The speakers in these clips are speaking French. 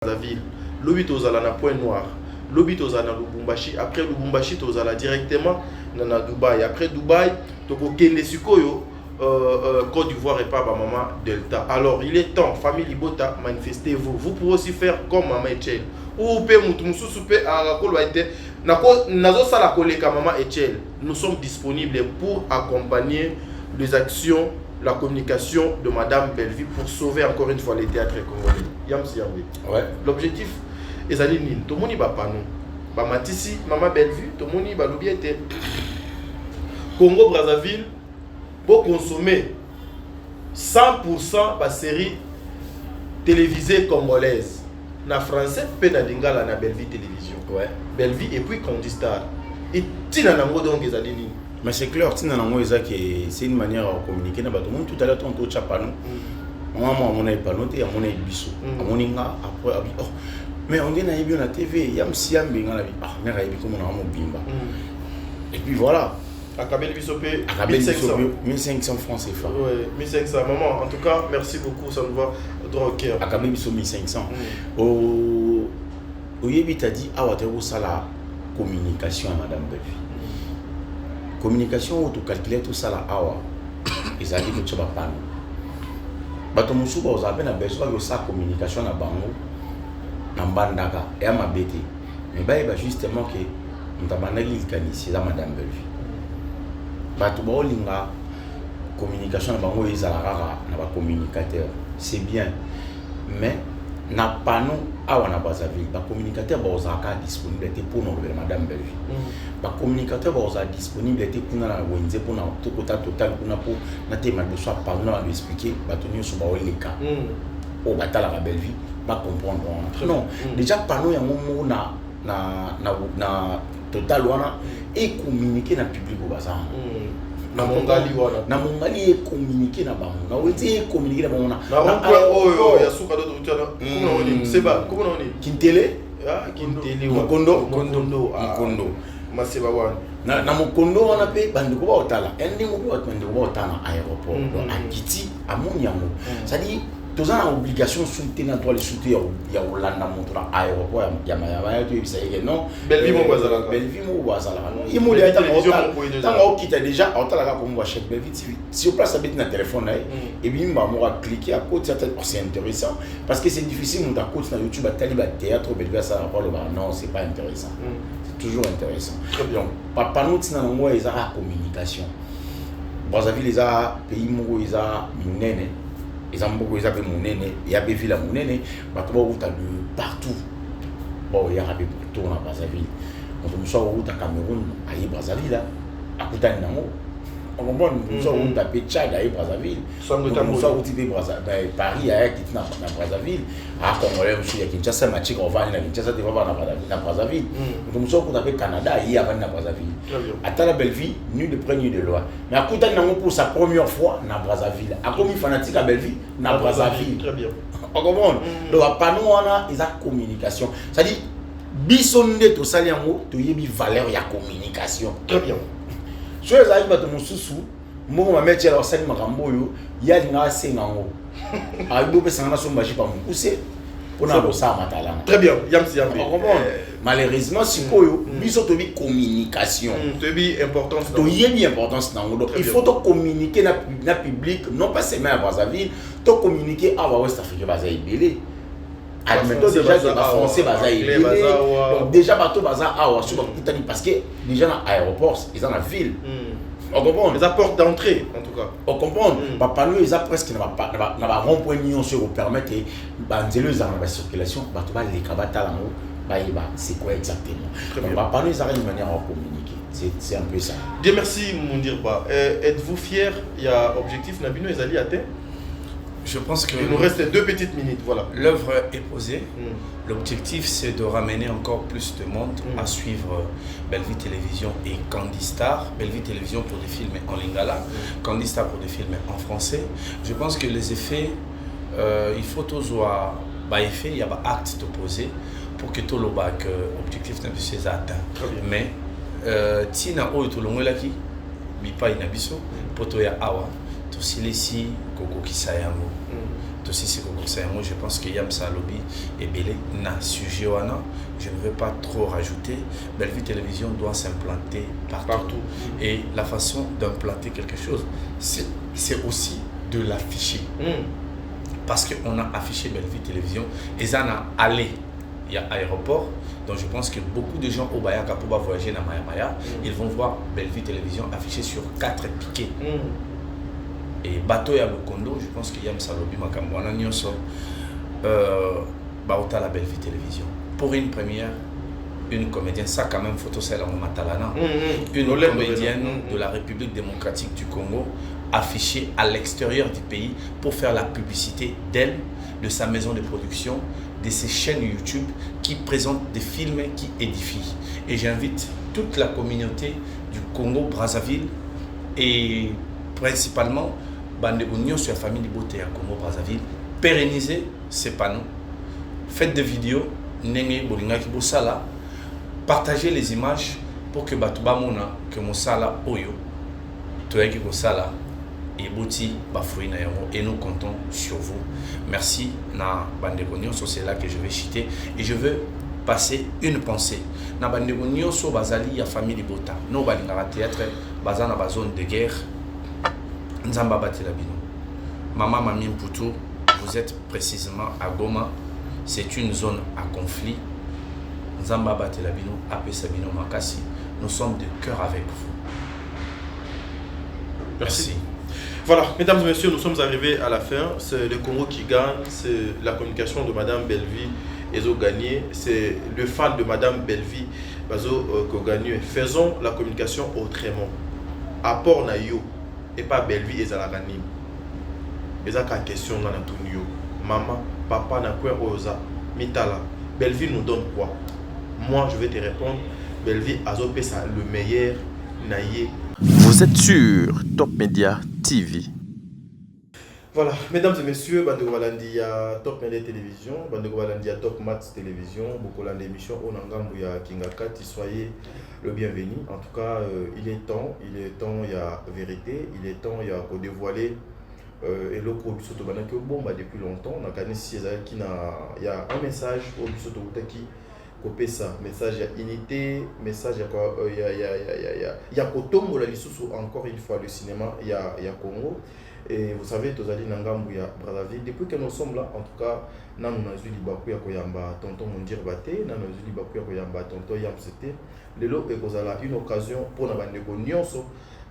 Brazzaville, lobi tozala na Point Noir, lobi tozala na Lubumbashi, après Lubumbashi tozala directement na Dubaï, après Dubaï toko kende sikoyo Côte d'Ivoire et pas maman Delta. Alors il est temps, famille Libota, manifestez-vous. Vous pouvez aussi faire comme maman Etiel. Ou pe mutumsu soupe à la colwaite. Nazo sala koleka maman Etiel. Nous sommes disponibles pour accompagner les actions, la communication de Madame Belleville pour sauver encore une fois les théâtres congolais. Yamsi Yambi. Ouais. L'objectif est d'aller nini. Tout le monde va pas nous. Ba matisi maman Belleville, tout le monde va l'oublier. Congo Brazzaville pour consommer 100% de série télévisée congolaise. Na français, pe na lingala na Belleville Télévision. Ouais. Belleville et puis Condistar. Et tina nango donc les alini. Mais c'est clair, tina nango c'est une manière de communiquer na bato. Tout à l'heure on to chapano. Maman mon ay panoté, mon ay biso. Mon inga après abi oh. Mais on dit na yebi na TV, yam siam binga na bi. Ah, mais yebi comme on a mon bimba. Et puis voilà. Akabel Bissopé, 1500 francs CFA. Oui, 1500. Maman, en tout cas, merci beaucoup, ça nous va droit au cœur. Akabel Bissopé 1500. Au Yebi t'a dit, ah, tu as la communication à Madame Belleville. Communication, tu calcules tout ça là, ah, ils ont dit que tu vas pas. Bato musuba aux appels à besoin de sa communication à Bango, en Bandaka, et à ma bête. Mais bah, justement que nous avons dit à Madame Belleville. Bato ba olinga communication na bango ezalaka na ba communicateur c'est bien mais na panneau awa na Brazzaville ba communicateur ba ozaka disponibilité pour nous Madame Belleville ba communicateur ba ozaka disponibilité pour na wenze pour na tokota total pour na pour na tema de soit par nous expliquer bato nyonso ba oleka o batala ba Belleville ba comprendre non déjà panneau ya momo na total wana et communiquer na public au bazar na mongali wana na mongali et communiquer na bango na weti communiquer na bango na oyo ya suka do tutana comment on dit c'est pas comment on dit Kintele Kintele Mokondo Maseba wana na Mokondo wana pe bandiko ba otala ende mo ba bandiko ba otana aéroport donc akiti amoni yango ça dit tous en obligation soutenir dans les soutiens il y a Hollanda montre aéroport ya mayaba tu sais que non Belleville mo bazala non il mo les tant quitte déjà otala comme moi chèque Belleville si on place habite na téléphone là et bien on va cliquer à côté c'est intéressant parce que c'est difficile mon côté sur YouTube à taliba théâtre Belleville ça va non c'est pas intéressant c'est toujours intéressant très bien papa nous tina ngo ils a communication Brazzaville les a pays mo ils a munene. Ils ont beaucoup de monnaie, il y a des villes à monnaie, de partout. Bon, il y a des partout à Brazzaville. On me soit au Cameroun, à Brazzaville, à Koutanamo. On me soit au Tchad, à Brazzaville. On me soit au Paris, à Brazzaville. À Congolais, il y a Kinshasa, Machi, on va à Kinshasa, à Brazzaville. On me soit au Canada, il y a Brazzaville. À la Belleville, nul de près, nul de loin. Mais à Koutanamo, pour sa première fois, à Brazzaville. À comme fanatique à Belleville, à Brazzaville. Très bien. On comprend. Donc, à panneau, on a une communication. C'est-à-dire, bisonde to sali yango to yebi valeur ya communication. Très bien. So ezali bato mosusu mo ma mettre la sali makambo yo ya linga senga ngo. Aibo pe sanga so maji pa mukuse pona bo sa matala. Très bien. Yamsi yambi. On comprend. Malheureusement sikoyo biso to bi communication. To bi importance to yebi importance nango. Donc il faut to communiquer na public non pas seulement à Brazzaville, to communiquer à West Afrique baza ibele. Admettons déjà que les Français donc déjà bateau bazar parce que déjà dans l'aéroport ils ont la ville on comprend les apports d'entrée en tout cas on comprend papa nous ils ont presque na rond-point union sur permettre banzelo dans la circulation bateau ba les kabata là c'est quoi exactement papa nous ils ont une manière à communiquer c'est un peu ça. Dieu merci Moundirba. Êtes-vous fier? Il y a objectif Nabino Ezali atteint? Je pense que... Il nous reste 2 petites minutes, voilà. L'œuvre est posée. L'objectif, c'est de ramener encore plus de monde à suivre Belleville Télévision et Condistar. Belleville Télévision pour des films en lingala, Condistar pour des films en français. Je pense que les effets, il faut toujours il y a un acte de poser pour que tout l'objectif ne puisse être atteint. Mais, Tina Oyo Tolongolaki, Bipa Inabiso, Potoya Awa, Tosilesi, Koko Kisayango. aussi c'est comme ça. Moi je pense que Yam Salobi est belé na sujet wana. Je ne veux pas trop rajouter. Bellevue Télévision doit s'implanter partout. Et la façon d'implanter quelque chose, c'est aussi de l'afficher. Parce qu'on a affiché Bellevue Télévision et ça a allé. Il y a aéroport, donc je pense que beaucoup de gens au Bayaka pour voyager dans Maya, ils vont voir Bellevue Télévision affichée sur 4 piquets. Et bateau ya Lokondo, je pense qu'il y a Msalobi Makambwana Nyonso, Baota la Bellevue Télévision. Pour une première, une comédienne, ça quand même photo celle en Matalana, une comédienne de la République démocratique du Congo, affichée à l'extérieur du pays pour faire la publicité d'elle, de sa maison de production, de ses chaînes YouTube qui présentent des films qui édifient. Et j'invite toute la communauté du Congo-Brazzaville et principalement Bandegonion sur la famille Liboté à Congo-Brazzaville, pérenniser ces panneaux, faites des vidéos, Nenge Bolinga Kibosala, partagez les images pour que Batouba Mona, que Mosala Oyo, Toyaki Kosala, et nous comptons sur vous. Merci na Bandegonion, c'est là que je vais chiter et je veux passer une pensée. Na Bandegonion so bazali ya famille Libota. No balingara théâtre bazana ba zone de guerre. Nzamba batela bino. Maman Mami Mputu, vous êtes précisément à Goma. C'est une zone à conflit. Nzamba batela bino, apesa bino makasi. Nous sommes de cœur avec vous. Merci. Voilà, mesdames et messieurs, nous sommes arrivés à la fin. C'est le Congo qui gagne, c'est la communication de Madame Bellevue Ezo gagné, c'est le fan de Madame Bellevue Bazo gagné. Faisons la communication autrement. Apport na yo et pas Bellevue Ezo la gagné. Eza ka question na Antonio. Maman, papa na quoi oza mitala. Bellevue nous donne quoi? Moi, je vais te répondre. Bellevue Azo pesa le meilleur naïe. Vous êtes sur Top Media TV. Voilà, mesdames et messieurs, Bandeko Balandia Top Media Télévision, Bandeko Balandia Top Match Télévision, beaucoup d'émissions au Nangambu ya Kingakati, soyez le bienvenu. En tout cas, il est temps, il y a vérité, il est temps, il y a pour dévoiler et le pro Bisoto Banaki bon depuis longtemps. On a gagné il y a un message au Bisoto Utaki. Copé ça, message à unité, message à quoi, il y a Kotombo la Lissoussou, encore une fois le cinéma, il y a Congo. Et vous savez, Tozali Nangambu ya Brazzaville, depuis que nous sommes là, en tout cas, nous avons eu Bakou ya Koyamba, tonton Mondir Baté, nous avons eu Bakou ya Koyamba, tonton Yam Sete. Lelo et Kozala, une occasion pour nous Nyonso,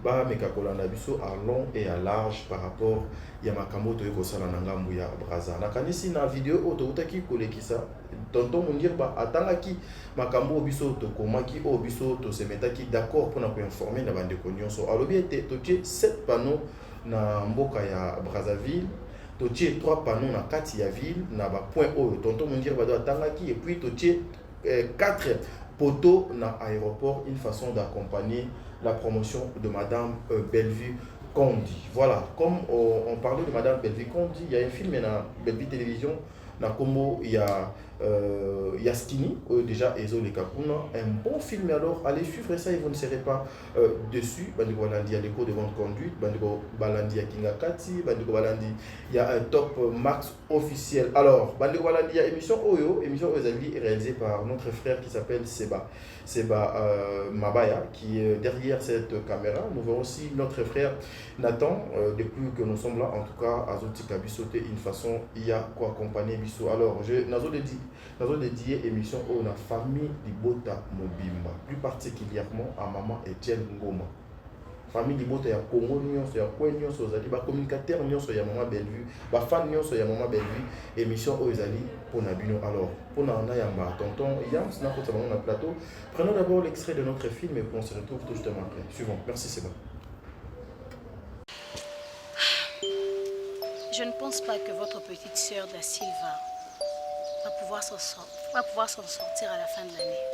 ba mekakolanda biso à long et à large par rapport ya makambo to ekosala na ngambu ya Brazza. Nakanisi na vidéo oto utaki kolekisa tonton Mondir ba atangaki makambo biso to komaki o biso to semetaki d'accord pour na ko informer na bandeko nyonso. Alobi ete to tie 7 panneaux na mboka ya Brazzaville, to tie 3 panneaux na kati ya ville na ba point o tonton Mondir ba do atangaki et puis to tie 4 poteaux na aéroport, une façon d'accompagner la promotion de Madame Bellevue Kondi. Voilà, comme on parlait de Madame Bellevue Kondi, il y a un film dans Bellevue Télévision, dans Congo, il y a Skinny, déjà Ezo Le Kakuna, un bon film, mais alors allez suivre ça et vous ne serez pas dessus. Bandiko Balandi, il y a des cours de bonne conduite, Bandiko Balandi, il y a Kingakati, Bandiko Balandi, il y a un top max officiel. Alors, Bandiko Balandi, il y a émission Oyo Ozali réalisée par notre frère qui s'appelle Seba Mabaya, qui est derrière cette caméra. Nous verrons aussi notre frère Nathan, depuis que nous sommes là, en tout cas, Azoti Kabisote, une façon, il y a quoi accompagner Bisso. Alors, nous avons dédié émission à la famille Libota Mobimba, plus particulièrement à maman Etienne Ngoma. Famille Libota, il y a Congo, il y a Koué, il y a communicateur, il y a maman Bellevue, il y a fan, il y a maman Bellevue, émission aux Ali pour Nabino. Alors, pour Nana Yamba, tonton Yam, c'est notre plateau. Prenons d'abord l'extrait de notre film et puis on se retrouve tout justement après. Suivant. Merci, c'est bon. Je ne pense pas que votre petite sœur Da Silva va pouvoir s'en sortir à la fin de l'année.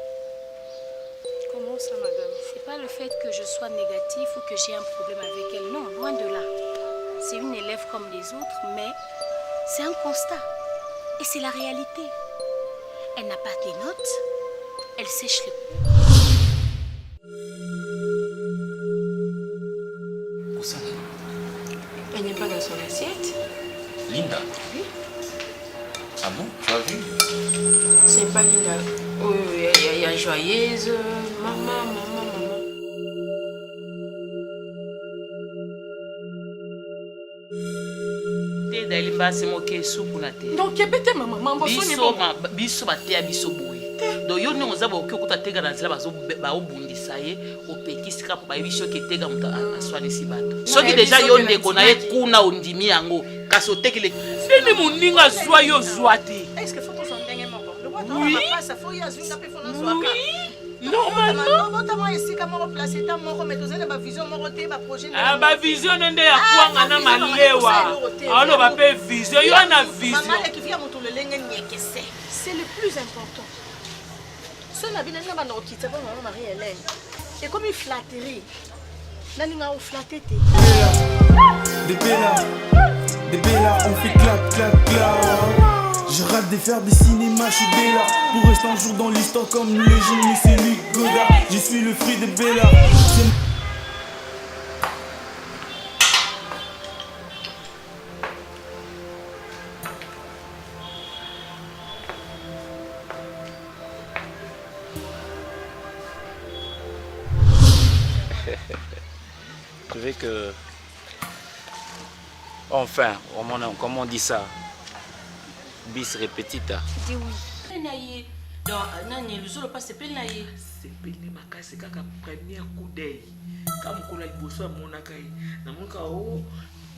Comment ça, madame? C'est pas le fait que je sois négatif ou que j'ai un problème avec elle. Non, loin de là. C'est une élève comme les autres, mais c'est un constat. Et c'est la réalité. Elle n'a pas des notes. Elle sèche les cours. Elle n'est pas dans son assiette. Linda. Oui. Ah bon? Tu as vu? C'est pas Linda. Oui, il y a Joyeuse. Maman. basi moke supu na te. Donc kebete maman mambo soni bon. Biso ba te biso boye. Donc yo ndongo za ba okuta tega na nzela ba obundisa ye opekisika po ba biso ke tega muta aswani si bato. Soki déjà yo ndeko na ye kuna ondimi yango kasi otekile. Fini muninga zwa yo zwa te. Est-ce que faut qu'on s'en dengue moko? Le roi Oui. pas ça faut y azinga pe fona zwa ka. Normalement. Notamment ici comme on place ta moko mais tous na ba vision moko te ba projet. Ah ba vision nde ya kwanga na malewa. Alors ba pe vision yo na vision. Maman qui vient moto le lenge nyekese. C'est le plus important. Ce n'a bien pas dans quitter pas maman Marie-Hélène. Et comme une flatterie. Naninga ou flatté te. Des Bella, on fait clap, clap, clap. Je rate de faire des cinémas, je suis Bella. Pour rester un jour dans l'histoire comme le génie, c'est Luc Godard. Je suis le fruit de Bella. Je veux que... Enfin, comment on dit ça? Bis repetita. Dis oui. Naïe. Donc, nani le jour passe c'est naïe. C'est péné ma casse kaka premier coup d'œil. Comme qu'on a bossé à mon akai. Na mon kao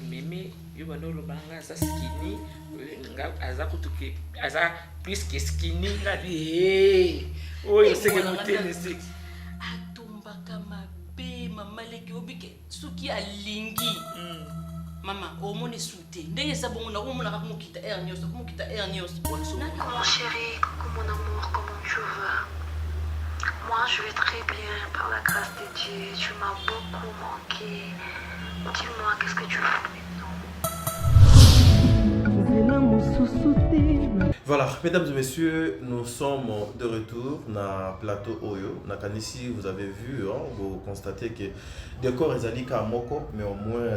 mimi yo bando lo banga sa skinny nga aza kutuke aza plus que skinny nga bi oh c'est que mon tennis. Atumba kama be mama leki obike suki alingi. Maman, au moins les soutés. Dès que ça bon, on a comment quitter Ernios, comment quitter Ernios. Mon chéri, coucou mon amour, comment tu vas? Moi, je vais très bien, par la grâce de Dieu. Tu m'as beaucoup manqué. Dis-moi, qu'est-ce que tu fais maintenant? Voilà, mesdames et messieurs, nous sommes de retour dans le plateau Oyo. Ici, vous avez vu, hein, vous constatez que le décor est allé à Moko, mais au moins.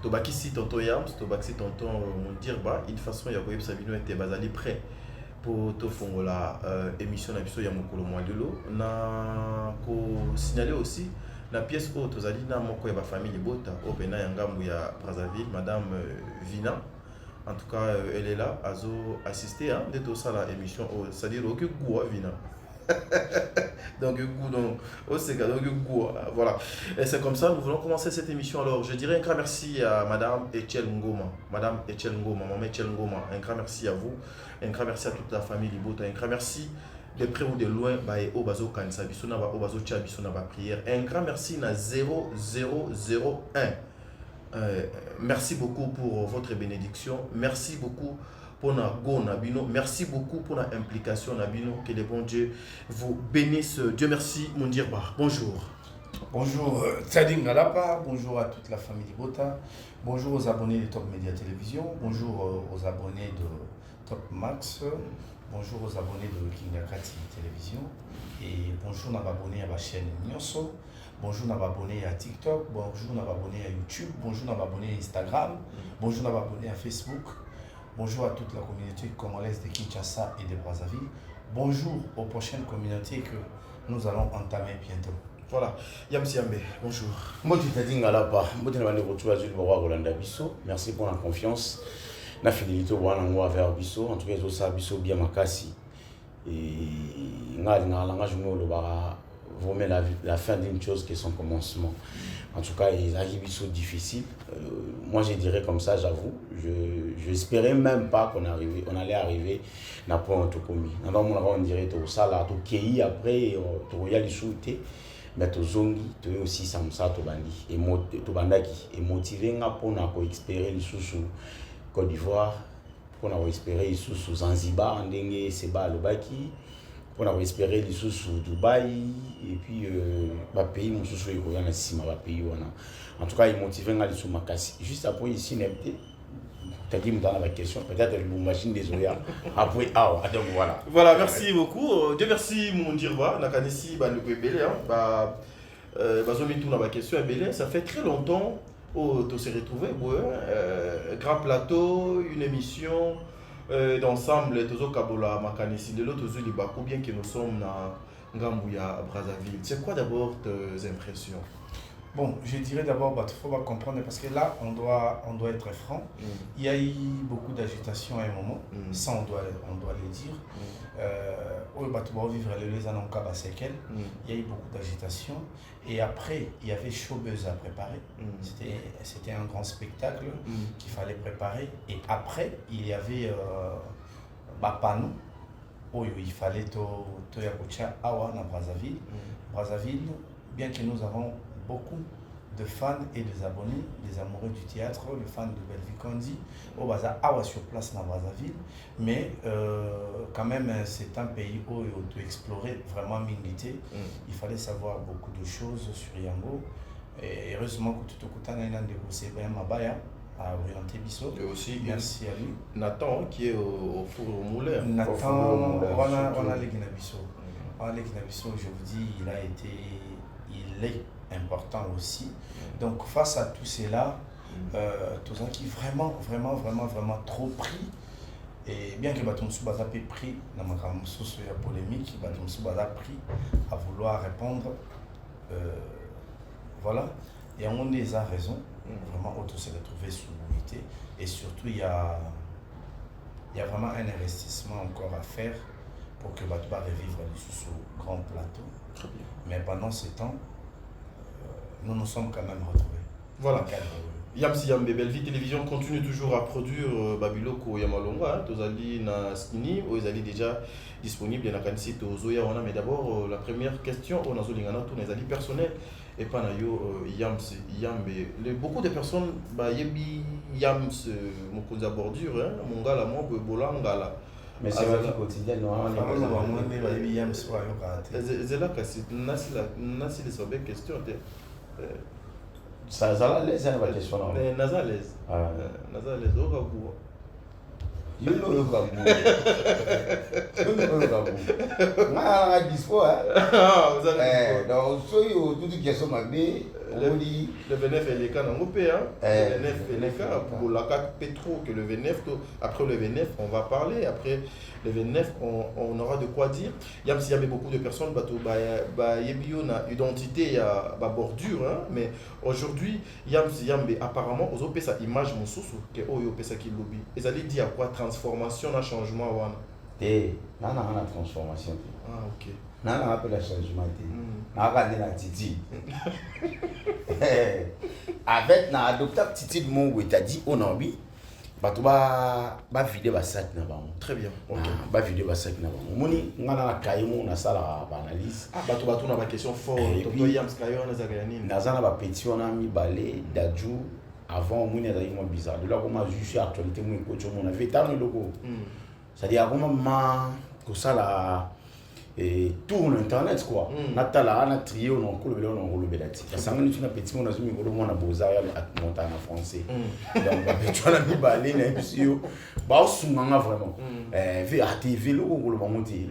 Tobaki si tonton Yams, Tobaki si tonton Dirba, de toute façon, il y a Boyeb Sabino était basali prêt pour te faire la émission d'Abisso Yamokolo Moadelo. Na ko signaler aussi la pièce haute aux alliés, na moko ya famille Bota, au Bena Yangamou ya Brazzaville, Madame Vina. En tout cas, elle est là, à assister à tout ça la émission, c'est-à-dire aucun goût Vina. Donc, voilà. Et c'est comme ça, nous voulons commencer cette émission. Alors, je dirais un grand merci à Madame Etiel Ngoma. Madame Etiel Ngoma, Maman Etiel Ngoma. Un grand merci à vous. Un grand merci à toute la famille Libota. Un grand merci de près ou de loin. Au bazo kansa, bisona ba, au bazo tcha, bisona ba prière. Un grand merci na 0001. Merci beaucoup pour votre bénédiction. Merci beaucoup pour notre go Nabino. Merci beaucoup pour notre implication Nabino. Que le bon Dieu vous bénisse. Dieu merci, mon Dirba. Bonjour. Bonjour Tsading Galapa, bonjour à toute la famille Bota, bonjour aux abonnés de Top Media Télévision, bonjour aux abonnés de Top Max, bonjour aux abonnés de King Yakati Télévision et bonjour aux abonnés à la chaîne Nyonso, bonjour aux abonnés à TikTok, bonjour aux abonnés à YouTube, bonjour aux abonnés à Instagram, bonjour aux abonnés à Facebook. Bonjour à toute la communauté congolaise de Kinshasa et de Brazzaville. Bonjour aux prochaines communautés que nous allons entamer bientôt. Voilà. Yamsiambe, bonjour. Moi, tu t'as dit Ngalapa. Merci pour la confiance. La fidélité envers Bisso. En tout cas, ça Bisso bien makasi. Et vraiment la fin d'une chose qui est son commencement. En tout cas, les arrivées sont difficiles. Moi, je dirais comme ça, j'avoue. Je n'espérais même pas qu'on allait arriver à point Tokomi. On dirait que ça, là, tu es après, tu as les souhaiter, mais tu zongi, tu es aussi Samsa, tu bandi, et bandaki, et motivé pour espérer les sous Côte d'Ivoire, pour espérer les sous Zanzibar, en dengue, Seba, le Baki. On a espéré les sous Dubaï et puis le pays mon sous pays en tout cas il motive à les sous makasi juste après ici n'était t'as dit dans la question peut-être le machine des oya après donc voilà merci beaucoup. Dieu merci mon Dirba nakanisi ba le belé hein bazomi tout la question belé ça fait très longtemps où tu s'est retrouvé grand plateau une émission d'ensemble tozo kabola makanisi lelo tozo libako bien que nous sommes na Ngambouya à Brazzaville. C'est quoi d'abord tes impressions? Bon, je dirais d'abord, il faut comprendre, parce que là, on doit être franc. Il y a eu beaucoup d'agitation à un moment, ça on doit le dire. On va vivre les années en séquelles. Il y a eu beaucoup d'agitation. Et après, il y avait Showbuzz à préparer. C'était un grand spectacle qu'il fallait préparer. Et après, il y avait Bapano. Il fallait Toyakucha Awa na Brazzaville. Brazzaville, bien que nous avons beaucoup de fans et des abonnés, des amoureux du théâtre, les fans de Belvi Kondi, au Baza Awa sur place dans Brazzaville, mais quand même c'est un pays où il faut explorer vraiment milité. Il fallait savoir beaucoup de choses sur Yango. Et heureusement que tout le monde a négocié Mabaya à orienter Bissot. Et aussi, merci à lui. Nathan qui est au four au moulin. Nathan, on a les Guinabissot. Je vous dis, il est important aussi. Donc face à tout cela, tous gens qui vraiment trop pris, et bien que Batumsou Baza ait pris dans ma polémique, Batumsou Baza pris à vouloir répondre, voilà, et on les a raison, vraiment auto s'est retrouvé sous l'unité, et surtout il y a vraiment un investissement encore à faire pour que Batouba revivre sous grand plateau. Très bien. Mais pendant ce temps, nous nous sommes quand même retrouvés. Voilà. Yamsi Yambe, Belvi Télévision continue toujours à produire Babiloko Yamalonga, Tozali na Skini, où ils allaient déjà disponibles dans la Kanisi Tozoya. Mais d'abord, la première question, on a Zolingana, tout les alliés personnels, et pas Yamsi Yambe. Beaucoup de personnes, Yebi Yams, Mokoza Bordure, Mongala, Bolangala. Mais c'est la vie quotidienne, non? C'est là que c'est une question. Ça a l'aise, la question. Naza l'aise. Naza l'aise, au Gabou. You know you Gabou. You know you Gabou. Moi, je dis quoi? Vous avez donc, soyez tout ce qui est sur ma vie. Le VNF et les cas n'ont pas le VNF et les cas pour la CAC Petro que le VNF, après le VNF on va parler, après le VNF on aura de quoi dire. Il y avait beaucoup de personnes, il y a une identité, il y a une bordure, mais aujourd'hui apparemment aux opé sa image mon sous que oyo pesa qui lobby. Ils allaient dire quoi transformation, un changement wana. Non, transformation. Ah ok. Non, appelle la changement. La Titi. Avec na adoptable Titi de mon où t'as dit on a envie. Ba vider ba sac na ba. Très bien. OK. Ba vider ba sac na ba. Moni ngana kayi mo na sala ba analyse. Bato na ba question fort. Toto Yams kayo na zagayani. Na zana ba petit on a mis balé d'adjou avant moni na mo bizarre. De là comment juger actualité mo coach mo na vétan le logo. C'est-à-dire comment que ça là et tourne internet quoi. Natala na trié on en coule on le belati. Ça ngani tu na petit mon azumi ko mo na bozaya à montagne en français. Donc ba petit on a mis balé na bisio. Ba sunganga vraiment. TV le ba monter.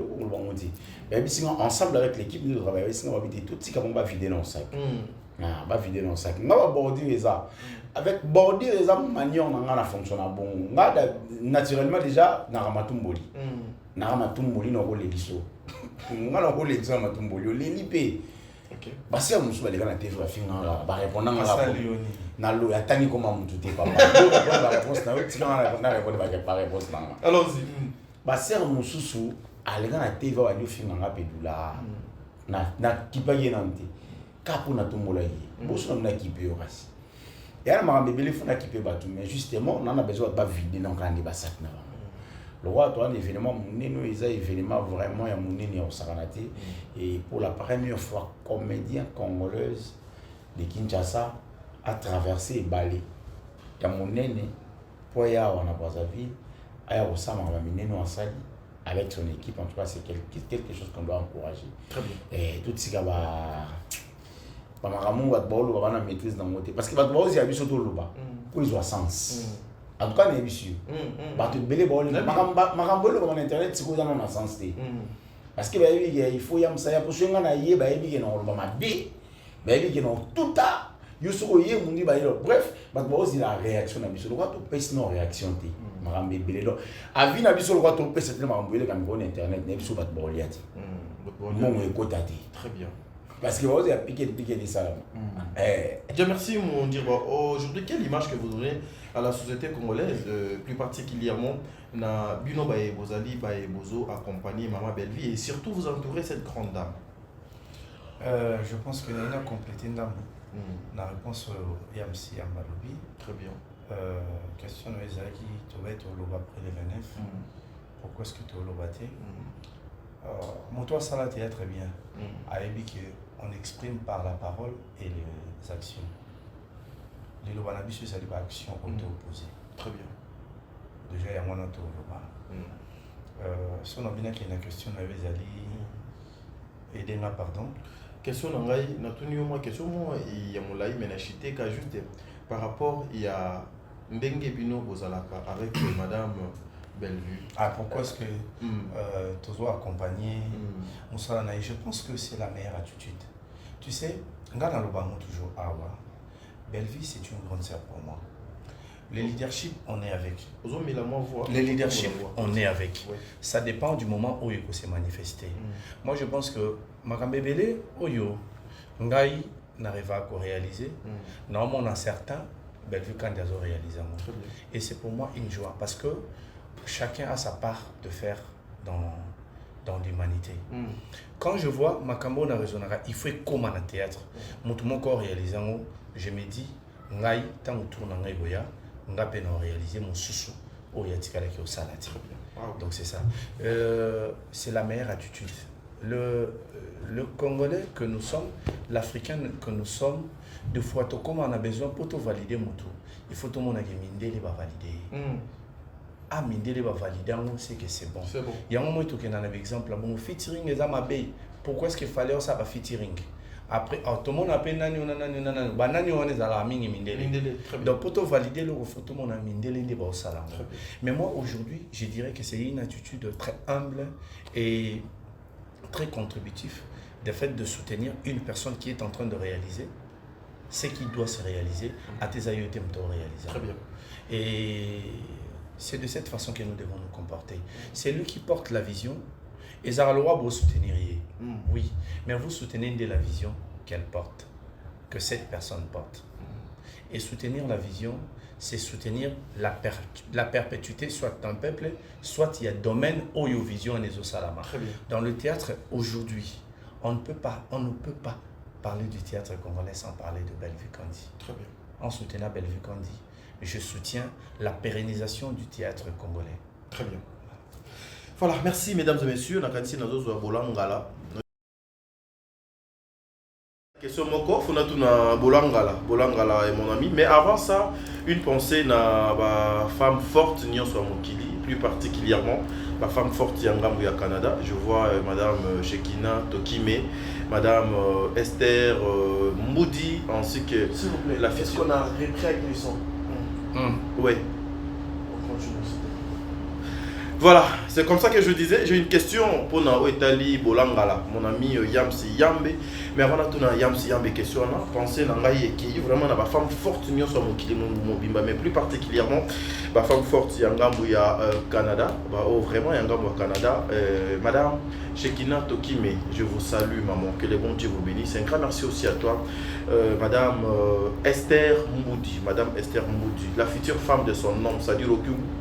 Mais bisio ensemble avec l'équipe nous travaillons sinon on va vider tout ce qu'on va vider dans le sac. Ba vider dans le sac. On va border ça. Avec border les manière on a fonctionne bon. Naturellement déjà na ramatumboli. Na ramatumboli na ko leliso. Ngala ko leliso ramatumboli lelipe. OK. Basi amusu baleka na TV afinga ba répondre na lo ya tani comme mutu te papa. Ba réponse na tika na répondre ba réponse na. Allons-y. Basi amusu aleka na TV wa dio finga nga pedula. Na kipa yenante. Kapo na tumbola yi. Boso na kipe yo kasi. Et alors, je vais faire un bateau, mais justement, on a besoin de pas vider dans le bassin. Le roi a un événement, un événement vraiment, il y a Saranaté. Et pour la première fois, comédien congolaise de Kinshasa a traversé Bali. Il y a mon aîné, pour y aller à Brazzaville, il y a Osama en Sali, avec son équipe. En tout cas, c'est quelque chose qu'on doit encourager. Très bien. Et tout ce qui va. Bamaramou va bolo va na maîtrise dans moté parce que va bolo ya biso to loba ko ils ont sens en tout cas na biso ba to belé bolo makambolo ba na internet siko za na sens té parce que il faut yam ça ya pour chenga na ye ba yebi ke na loba mabe ba yebi ke na tuta yo soko ye mundi ba yo bref ba ko aussi la réaction na biso lokwa to pèse non réaction te marambe belé donc avis na biso lokwa to pèse te marambe belé comme internet na biso ba to liati mon écoutati très bien parce que vous avez piqué des salams. Dieu merci mon dire aujourd'hui quelle image que vous donnez à la société congolaise plus particulièrement na bino bae bozali bae bozo accompagner maman Belle-Vie et surtout vous entourer cette grande dame. Je pense que Nina a complété une dame. La réponse Yamsi Yambalobi. Très bien. Question de Ezaki, tu vas être au Loba après les 29. Pourquoi est-ce que tu es au Lobaté? Mon toit ça là très bien. Aébi qu'on exprime par la parole et les actions. Les Lobanabi c'est des actions auto-opposées. Très bien. Déjà il y a mon auto Loba. Si on a bien qu'il y a une question de Ezali Edena pardon. Question nangai na tuni moi question moi il y a mon laï menachité ka juste par rapport il y a ndenge bino bozalaka avec madame Belle-Vue. Ah, pourquoi est-ce que tu dois accompagner je pense que c'est la meilleure attitude. Tu sais, Ngana Lobango toujours Awa. Belle-Vie, c'est une grande sœur pour moi. Le leadership, on est avec. Le leadership, on est avec. Ouais. Ça dépend du moment où il s'est manifesté. Moi, je pense que Makambebele, Oyo, Ngai n'arrive pas à réaliser. Normalement, on a certains, Belle-Vue, quand ils ont réalisé. Et c'est pour moi une joie parce que chacun a sa part de faire dans l'humanité. Quand je vois Makambo na raisonnera, il faut comme un théâtre. Mon corps réalisé, je me dis, ngai tant que tourne ngai boya, ngai peine réaliser mon sous au yatikala qui au salati. Donc c'est ça. C'est la meilleure attitude. Le Congolais que nous sommes, l'Africain que nous sommes, de fois comme on a besoin pour te valider mon tour. Il faut tout le monde qui va valider. Ah, Mindele va valider, c'est que c'est bon. Il y a un moment où tu as un exemple, bon, featuring est à ma baie. Pourquoi est-ce qu'il fallait ça va featuring? Après, tout le monde a appelé Nani, Banani, on est à la mine Mindele. Donc, pour te valider, il faut tout le monde a Mindele, il va au salam. Mais moi, aujourd'hui, je dirais que c'est une attitude très humble et très contributive, le fait de soutenir une personne qui est en train de réaliser ce qui doit se réaliser à tes aïeux de réaliser. Très bien. Et c'est de cette façon que nous devons nous comporter. C'est lui qui porte la vision et Zaraloa vous soutenir. Oui, mais vous soutenez de la vision qu'elle porte, que cette personne porte. Et soutenir la vision, c'est soutenir la perpétuité, soit d'un peuple, soit il y a domaine où il y a vision et les salama. Dans le théâtre, aujourd'hui, on ne peut pas parler du théâtre congolais sans parler de Belle-Vue Kandi. Très bien. En soutenant Belle-Vue Kandi, je soutiens la pérennisation du théâtre congolais. Très bien. Voilà, merci mesdames et messieurs. Nakati nazo bolangala. Question moko, fonatuna bolangala est mon ami. Mais avant ça, une pensée na ba femme forte nyonso mokili, plus particulièrement la femme forte yangambu ya Canada. Je vois madame Shekina Tokime, madame Esther Moudi ainsi que s'il vous plaît, la fille. Est-ce qu'on a repris avec les sons? Oui. On continue. Voilà, c'est comme ça que je disais. J'ai une question pour Nao Etali Bolangala, mon ami Yamsi Yambe. Mais avant tout, Yamsi Yambe question, pensez qui vraiment la femme forte mais plus particulièrement la femme forte Yangambu ya Canada, vraiment Yangambu au Canada, madame Shekina Tokime, je vous salue maman, que les bons Dieu vous bénisse. Un grand merci aussi à toi, madame Esther Moudi, la future femme de son nom, c'est-à-dire au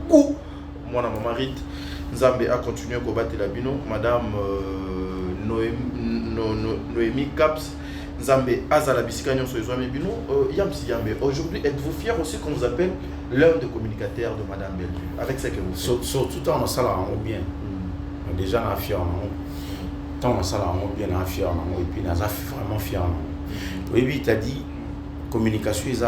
coup. Moi, ma marite, Nzambe a continué à combattre la bino. Madame Noémie Caps, Nzambe Azala Bisikagnon sur les bino. Yamsi Yambe, aujourd'hui, êtes-vous fier aussi qu'on vous appelle l'un des communicateurs de Madame Belle-Vue avec ce que vous faites? Surtout en salle en bien. Déjà, on est fier. Tant en salle en bien, on est fier. Et puis, on est vraiment fier. Oui, tu as dit, communication, c'est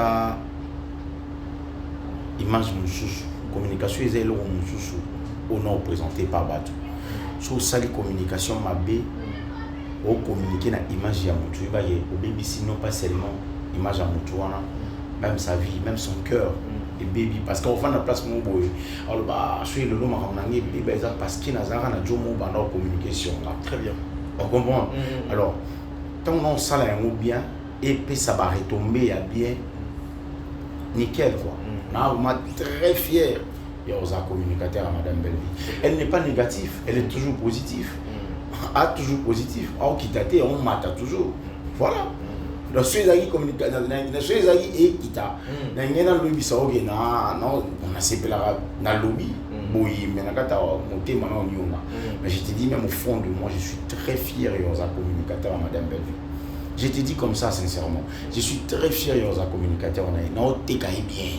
image moussous. Communication est là au nom présenté par Batou. Sur ça, les communications mabé, au communiquer na image ya mutu, il y a au baby sinon pas seulement image à mutu, même sa vie, même son cœur, et baby parce qu'on va dans la place mon boy. Alors bah, je suis le nom à mon ami, parce qu'il n'a pas de jomo dans communication là. Très bien. On comprend. Alors, tant on ça là bien, et puis ça va retomber à bien nickel quoi. Non, moi très fier et aux communicateurs à Madame Belleville. Elle n'est pas négative, elle est toujours positive. Toujours positif. On quitte on mata toujours. Voilà. Dans ceux qui communiquent, dans ceux qui quittent, dans les lobby ça ok non on a séparé dans lobby. Oui, mais je te dis même au fond de moi, je suis très fier et aux communicateurs à Madame Belleville. Je te dis comme ça sincèrement. Je suis très fier et aux communicateurs on a non TKI bien.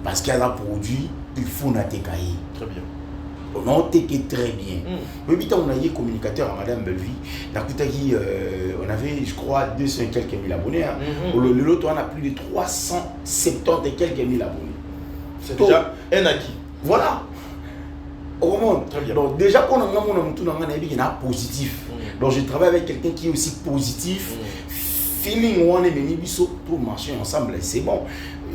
Parce qu'elle a produit, il faut na TKI. Très bien. On a été très bien. Mais on a eu communicateur à Madame Belleville. On avait, je crois, 200 et quelques mille abonnés. L'autre, on a plus de 370 et quelques mille abonnés. C'est déjà un acquis. Voilà. Au monde. Très bien. Donc, déjà, quand on a positif. Donc, je travaille avec quelqu'un qui est aussi positif. Feeling, on est venu pour marcher ensemble. C'est bon.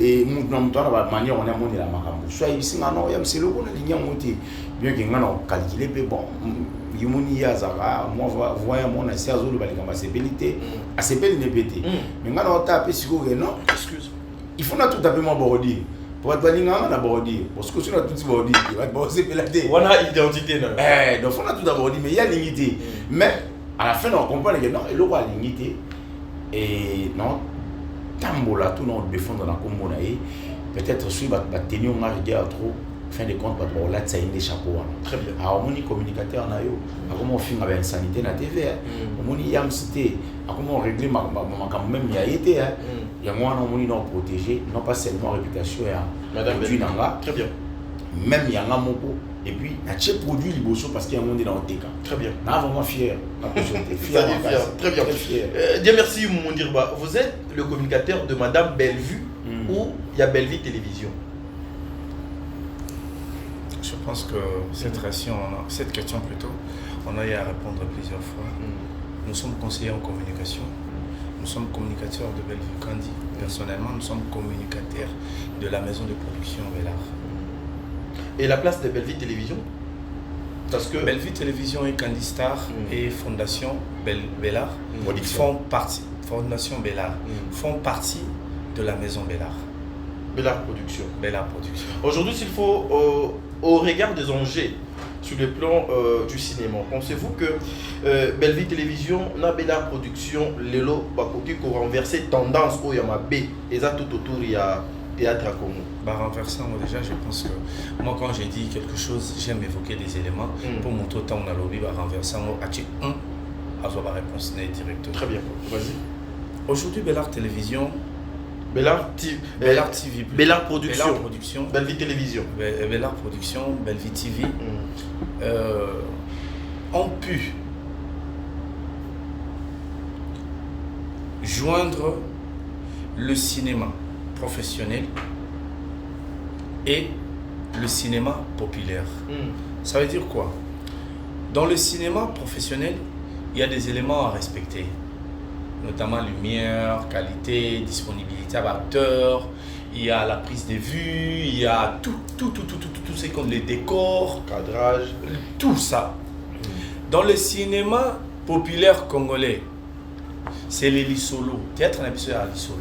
Et nous, on a manière, on a monté la macambo. Soit ici, c'est le bon, on a monté. Bien que nous avons calculé, mais bon, il y a moi, voyez mon ancien zone, à ces pétés, mais nous avons tapé sur le non, excuse. Il faut tout taper mon bordier. Pour être venu à bordier, parce que si on a tout bordier, il va bosser pélaté. On a identité, non? Donc, on a tout bordier, mais il y a l'unité. Mais à la fin, on comprend que non, il y a l'unité. Et non, tambola, tout nous défendre dans la combo. Peut-être si on tenir un regard trop. Fin de compte, on a des chapeaux. Très bien. Alors, on est communicateur, on a film avec sanité na TV, on a yam cité, on a réglé ma même il y a été, il y a moi on protégé, non pas seulement réputation Madame produit nanga. Très bien. Même il y a un moko et puis na chez produit liboso parce qu'il y a un monde dans le TK. Très bien. Na vraiment fier. Fier. Très bien. Dieu merci Mondirba. Vous êtes le communicateur de Madame Bellevue ou il y a Belleville Télévision? Je pense que cette question plutôt, on a eu à répondre plusieurs fois. Nous sommes conseillers en communication. Nous sommes communicateurs de Bellevue Candy. Personnellement, nous sommes communicateurs de la maison de production Bellard. Et la place de Belleville Télévision? Parce que Belleville Télévision et Candy Star et Fondation Bellard font partie. Fondation Bellard font partie de la maison Bellard. Bellard Production. Bellard Production. Aujourd'hui, s'il faut, au regard des enjeux sur le plan du cinéma, pensez-vous que Belleville Télévision, na Bellard Production, Lelo, Bakoki, ko renverser tendance au Yamabe, et ça tout autour, il y a théâtre à Congo? Renversant, déjà, je pense que moi, quand j'ai dit quelque chose, j'aime évoquer des éléments pour mon total, on a lobby, renversant, à la réponse directement. Très bien, vas-y. Aujourd'hui, Bellard Télévision. Bellard TV. Bellard Production. Bellard Production. Belleville Télévision. Bellard Production, Belleville TV ont pu joindre le cinéma professionnel et le cinéma populaire. Ça veut dire quoi? Dans le cinéma professionnel, il y a des éléments à respecter, notamment lumière, qualité, disponibilité à l'acteur, il y a la prise de vue, il y a tout ce comme les décors, cadrage, tout ça. Dans le cinéma populaire congolais, c'est les lisolo. Théâtre nabiso à lisolo.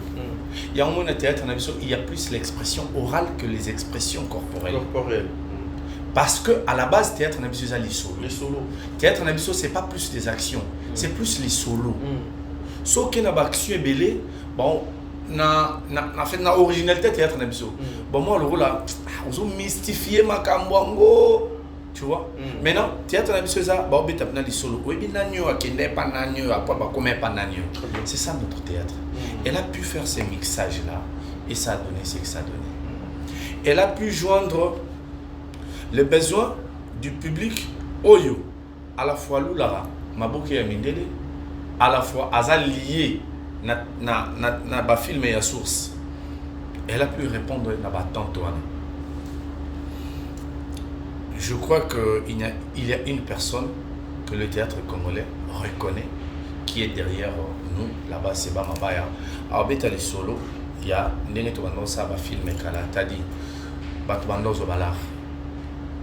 Il y a un moment théâtre nabiso, il y a plus l'expression orale que les expressions corporelles. Parce que à la base, théâtre nabiso c'est lisolo. Théâtre nabiso c'est pas plus des actions, c'est plus les solos. Sauf qu'il y a une action ébélée, bon, na fait na originalité théâtre nabiso. Bon moi le rôle là, on a mystifié ma kambwango. Tu vois? Maintenant, théâtre nabiso ça, bon beta na li solo. Oui, binanyo akende pa nanyo, après ba comme pas nanyo. C'est ça notre théâtre. Elle a pu faire ces mixages là et ça a donné ce que ça a donné. Elle a pu joindre les besoins du public oyo, à la fois Lulara, Maboke ya Mindele, à la fois Aza lié na ba film et à source. Elle a pu répondre na ba tantoine. Je crois qu'il y a une personne que le théâtre congolais reconnaît qui est derrière nous, là-bas, c'est Bamabaya. Alors, il y a les solos, il y a des films qui dit Batubando Zobalar.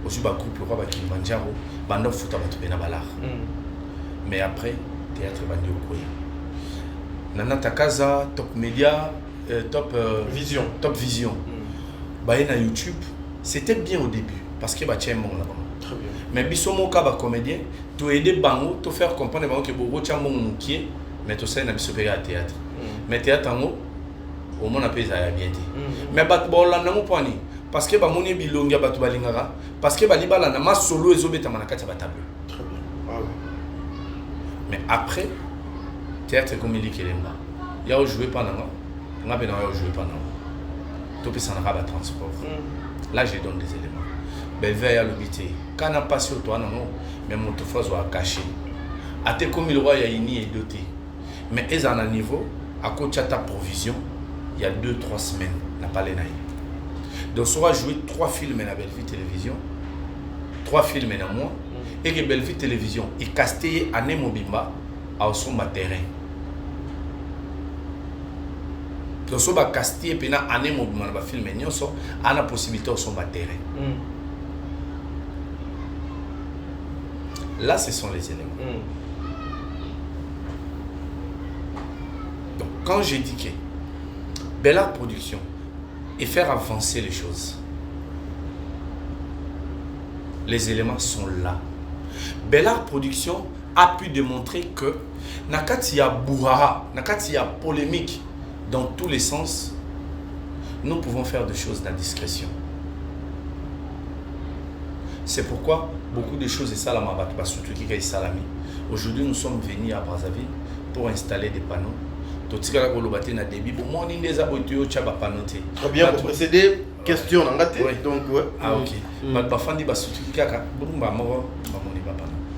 Aussi, il y a un groupe qui est Bando Futa Batubena Balar. Mais après, théâtre Bandi Okoya. Nana Takaza, Top Media, Top Vision. Top Vision. Bah, na YouTube, c'était bien au début parce que bah tiens bon là-bas. Très bien. Mais bisomo ka ba comédien, tu aider bango, tu faire comprendre bango que bobo tiens bon mukie, mais tu sais na biso à théâtre. Mais théâtre en haut, au moins on appelle ça bien dit. Mais bat bon là nango poani parce que ba moni bilonga ba tu balingara parce que ba libala na ma solo ezobeta manakati ba tableau. Très bien. Ah ouais. Mais après théâtre comme il kelemba. Ya o jouer pendant nga ben ya o jouer pendant. Tu peux s'en avoir transport. Là je donne des éléments. Ben veille à l'obité. Quand on a passé au toit non, mais mon toufaz va cacher. À tel comme le roi Yaini est doté. Mais ils en a niveau à côté de ta provision. Il y a 2-3 semaines n'a pas les naïs. Donc on va jouer 3 films dans Bellevue Télévision, 3 films dans moi, et que Bellevue Télévision est casté à Nemobimba à son terrain. Donc on va casté et puis à Nemobimba dans film et on a la possibilité de son terrain. Là, ce sont les éléments. Donc quand j'ai dit que Bellard Production et faire avancer les choses. Les éléments sont là. Bellard Production a pu démontrer que nakati ya bourrara, nakati ya polémique dans tous les sens, nous pouvons faire des choses dans la discrétion. C'est pourquoi beaucoup de choses et ça la surtout qui est salami. Aujourd'hui, nous sommes venus à Brazzaville pour installer des panneaux. Très bien, pour précéder, question donc ouais. Ah ok.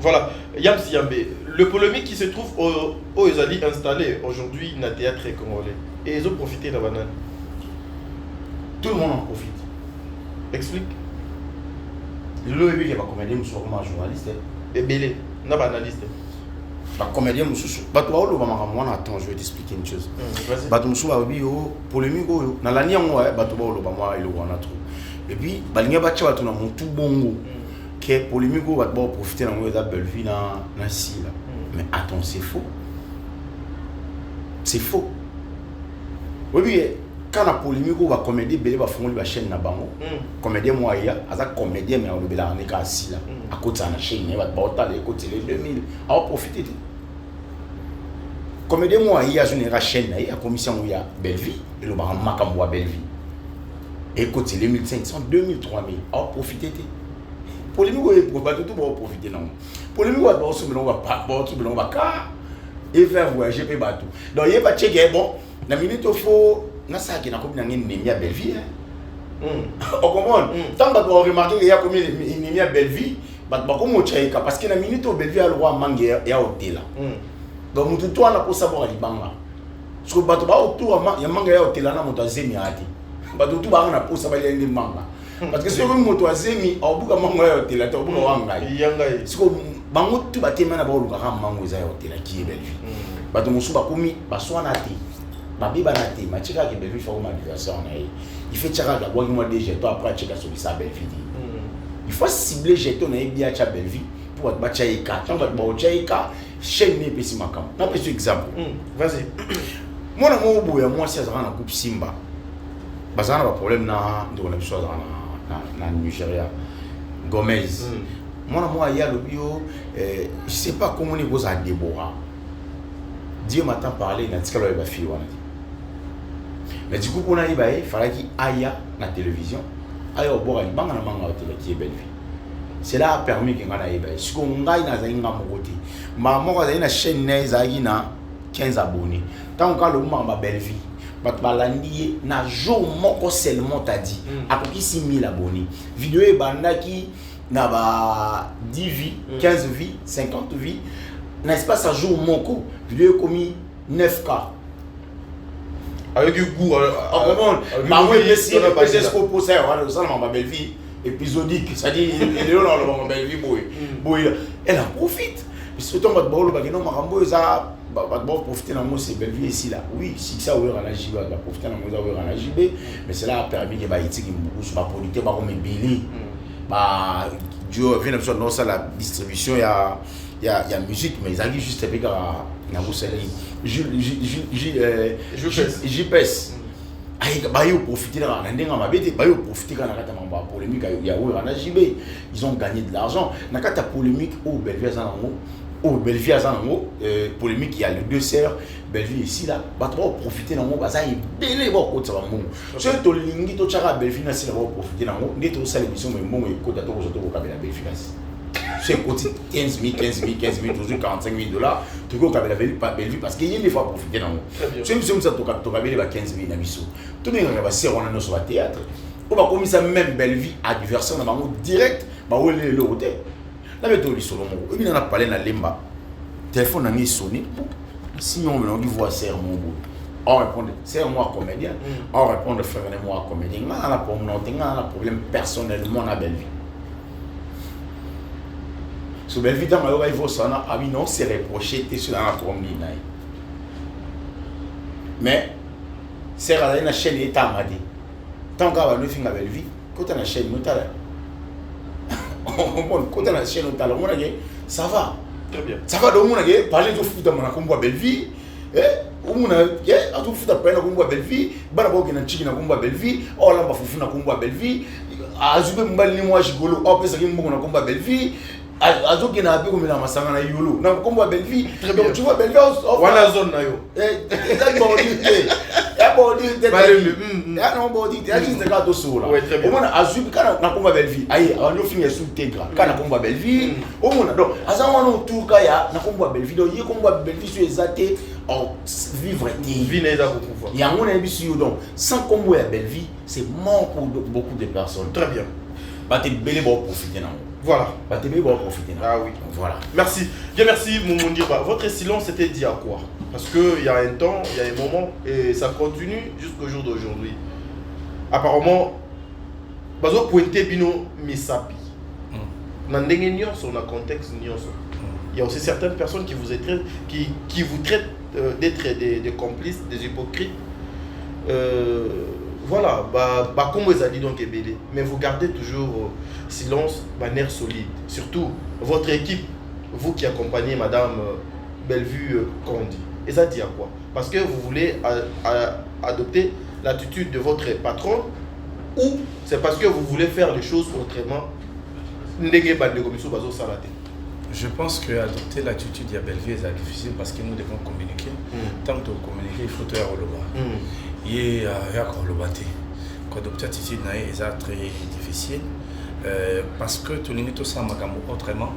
Voilà, Yams Yambe, le polémique qui se trouve au Ezali installé aujourd'hui dans le théâtre congolais. Et ils ont profité de la banane. Tout le monde en profite. Explique. Le bébé qui va comédien, nous sommes comme journaliste. Et Belé, n'a pas analyste. La comédien, attends, je vais t'expliquer une chose. Polémique, dans la ligne, et puis, que polémique, va profiter de la Bellevue dans la Silla. Mais attends, c'est faux. C'est faux. Oui, quand la polémique, va comédien, il va faire la chaîne na bango. Comédien, moi, il y a comédien, mais on va faire la Silla. À côté de la chaîne, il va faire les côtés les 2000. On va profiter. Comédien, moi, il y a une chaîne, il y a une commission où il y a Bellevue, et le baron Makamboa Bellevue. Et côté les 1500, 2000, 3000, on va profiter. Polémique, on va profiter. Polémique, on va pas. Et faire voyager, et tout. Donc, il y a pas de checker, bon, la minute, il faut. Na ça qui n'a pas une à Bellevue. On comprend. Tant que vous remarquez qu'il y a combien de à Bellevue, parce que la minute où Bellevue a le roi Manguer et à hôtel. Donc, tout le monde a savoir les banques. Parce que bato ba autour il y a manga ya hôtel na moto azemi ati. Bato tout ba na posa ba les manga. Parce que si on moto azemi au buka manga ya hôtel ata buka wanga. Yanga. Parce que bango tout ba tema na ba luka ka manga za hôtel qui est Bellevue. Bato musu ba komi ba swana te. Ba biba na te, ma chika ke Bellevue fa ma anniversaire na yi. Il fait chaka la bonne moi déjà toi après cheka sur ça Bellevue. Il faut cibler jeton na bien cha Bellevue pour ba chaika. Tant ba chaika chaîne n'est pas si macam. Un petit exemple. Vas-y. Moi, moi, si j'ai un groupe Simba, j'ai un problème dans le Nigeria. Gomez. Moi, il y a le bio. Je ne sais pas comment on est à Déborah. Dieu m'attend parler dans ce cas-là, il va faire. Mais du coup, pour il fallait qu'il aille à la télévision. Aille au bord, il y a un qui est Bellevue. Cela a permis que si on a une chaîne qui a 15 abonnés. Tant que le monde a Bellevue, na jour moko seulement t'a dit à peu près 6000 abonnés. Vidéo est bandaki na 10 vies, 15 vies, 50 vies. N'est-ce pas ça jour moko vidéo commis 9K. Avec du goût. Épisodique, c'est-à-dire il est là dans le Bellevue boy. Elle en profite. Parce que ton bolo bagino marambo ça va profiter dans moi c'est Bellevue ici là. Oui, si ça ouvert à la JB, va profiter dans moi ouvert à la JB, mais cela a permis que ba iti qui beaucoup sur ma producteur ba comme Billy. Bah Dieu vient de ça la distribution il y a il y a musique, mais ils arrivent juste avec la JPS. Ils ont gagné de l'argent. Dans la polémique, Bellevue a polémique, il y a les deux sœurs, Bellevue ici là, bah tu vas profiter d'un mot, bah ça est belé bon côté ça va mou. Si tu lingi tu chara Bellevue na si là va profiter d'un mot, ni tu ça l'émission mais bon côté toi je te vois Bellevue c'est côté 15 000, toujours 45 000 $, tu vois Bellevue parce qu'il y a des fois profiter d'un mot. Si tu ça tu vas 15 000 na biso. Tout le monde va se rendre dans le théâtre. On va comme ça même Bellevue adversaire dans mot direct, bah où est le hôtel. Là, je vais solo mon. Il y a parlé dans lemba. Téléphone a sonné. Si on veut voir serre mon bout. On répond serre moi comédien. On répond frère moi comédien. On a problème personnellement à Bellevue. Sur Bellevue dans il faut ça ah oui non c'est reproché t'es sur la comédie. Mais serre à la chaîne état m'a dit. Tant qu'on va le faire à Bellevue, quand on a chaîne nous quand on a chaîne ça va. Très bien. Ça va donc parler de foot dans mon Bellevue. On a tout foot après na kombo Bellevue, bana boke na chiki na kombo Bellevue, o lamba fufu na kombo Bellevue, azube mbali ni mwa jigolo, o pesa ki mbongo na kombo Bellevue. Azoki na abe komela masanga na yolo. Na kombo Bellevue. Donc tu vois Bellevue wana zone na yo. Exactement. Non body, tu as juste des gars de soul. Au moins azube kana na kombo Bellevue. Aïe, on yo finir sous tegra. Kana kombo Bellevue. Au moins donc azama no tuka ya na kombo Bellevue. Donc ye kombo Bellevue sur ezate en vivre vie na za pouvoir. Il y a mon ambition donc sans kombo ya Bellevue, c'est mort pour beaucoup de personnes. Très bien. Bah t'es belé pour profiter non. Voilà. Bah t'es belé pour profiter non. Ah oui. Voilà. Merci. Bien merci Moumoundirba. Votre silence était dit à quoi? Parce qu'il y a un temps, il y a un moment et ça continue jusqu'au jour d'aujourd'hui. Apparemment, bazo pointé bino misapi. Nandenge nyonso na contexte nyonso. Il y a aussi certaines personnes qui vous traitent d'être des complices, des hypocrites. Voilà, comme vous avez dit donc Ebélé, mais vous gardez toujours silence, nerf solide. Surtout votre équipe, vous qui accompagnez Madame Bellevue Kondi. Et ça dit à quoi? Parce que vous voulez adopter l'attitude de votre patron ou c'est parce que vous voulez faire les choses autrement? Je pense qu'adopter l'attitude de Bellevue est difficile parce que nous devons communiquer. Tant que communiquer, il faut tout faire au loba. Il y a encore le bâti. Adopter l'attitude est très difficile parce que tout le monde tout ça autrement.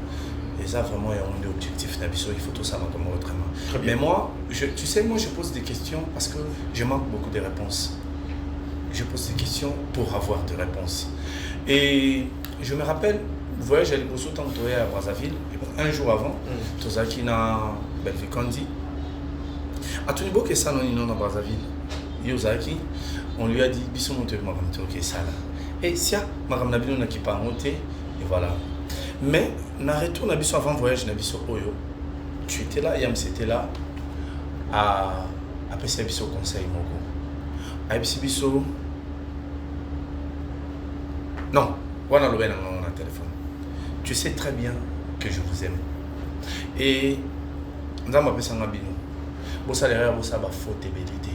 Et ça vraiment un objectif il faut tout ça autrement. Mais moi, tu sais, moi je pose des questions parce que je manque beaucoup de réponses. Je pose des questions pour avoir des réponses. Et je me rappelle, vous voyez, j'allais beaucoup de temps à Brazzaville. Un jour avant, tout ça qui n'a Bellevue Kondi. À tout niveau que ça non à Brazzaville. Yozaki, on lui a dit bisous monter ok ça là. Et si Madame Nabino n'a qui pas monté et voilà. Mais na retour bisou avant voyage na bisou Oyo. Tu étais là, Yam c'était là à passer bisou conseil moko. À bisou non, voilà le ben dans mon téléphone. Tu sais très bien que je vous aime. Et nous avons appelé ça Nabino. Bon ça derrière vous ça va faute ébélité.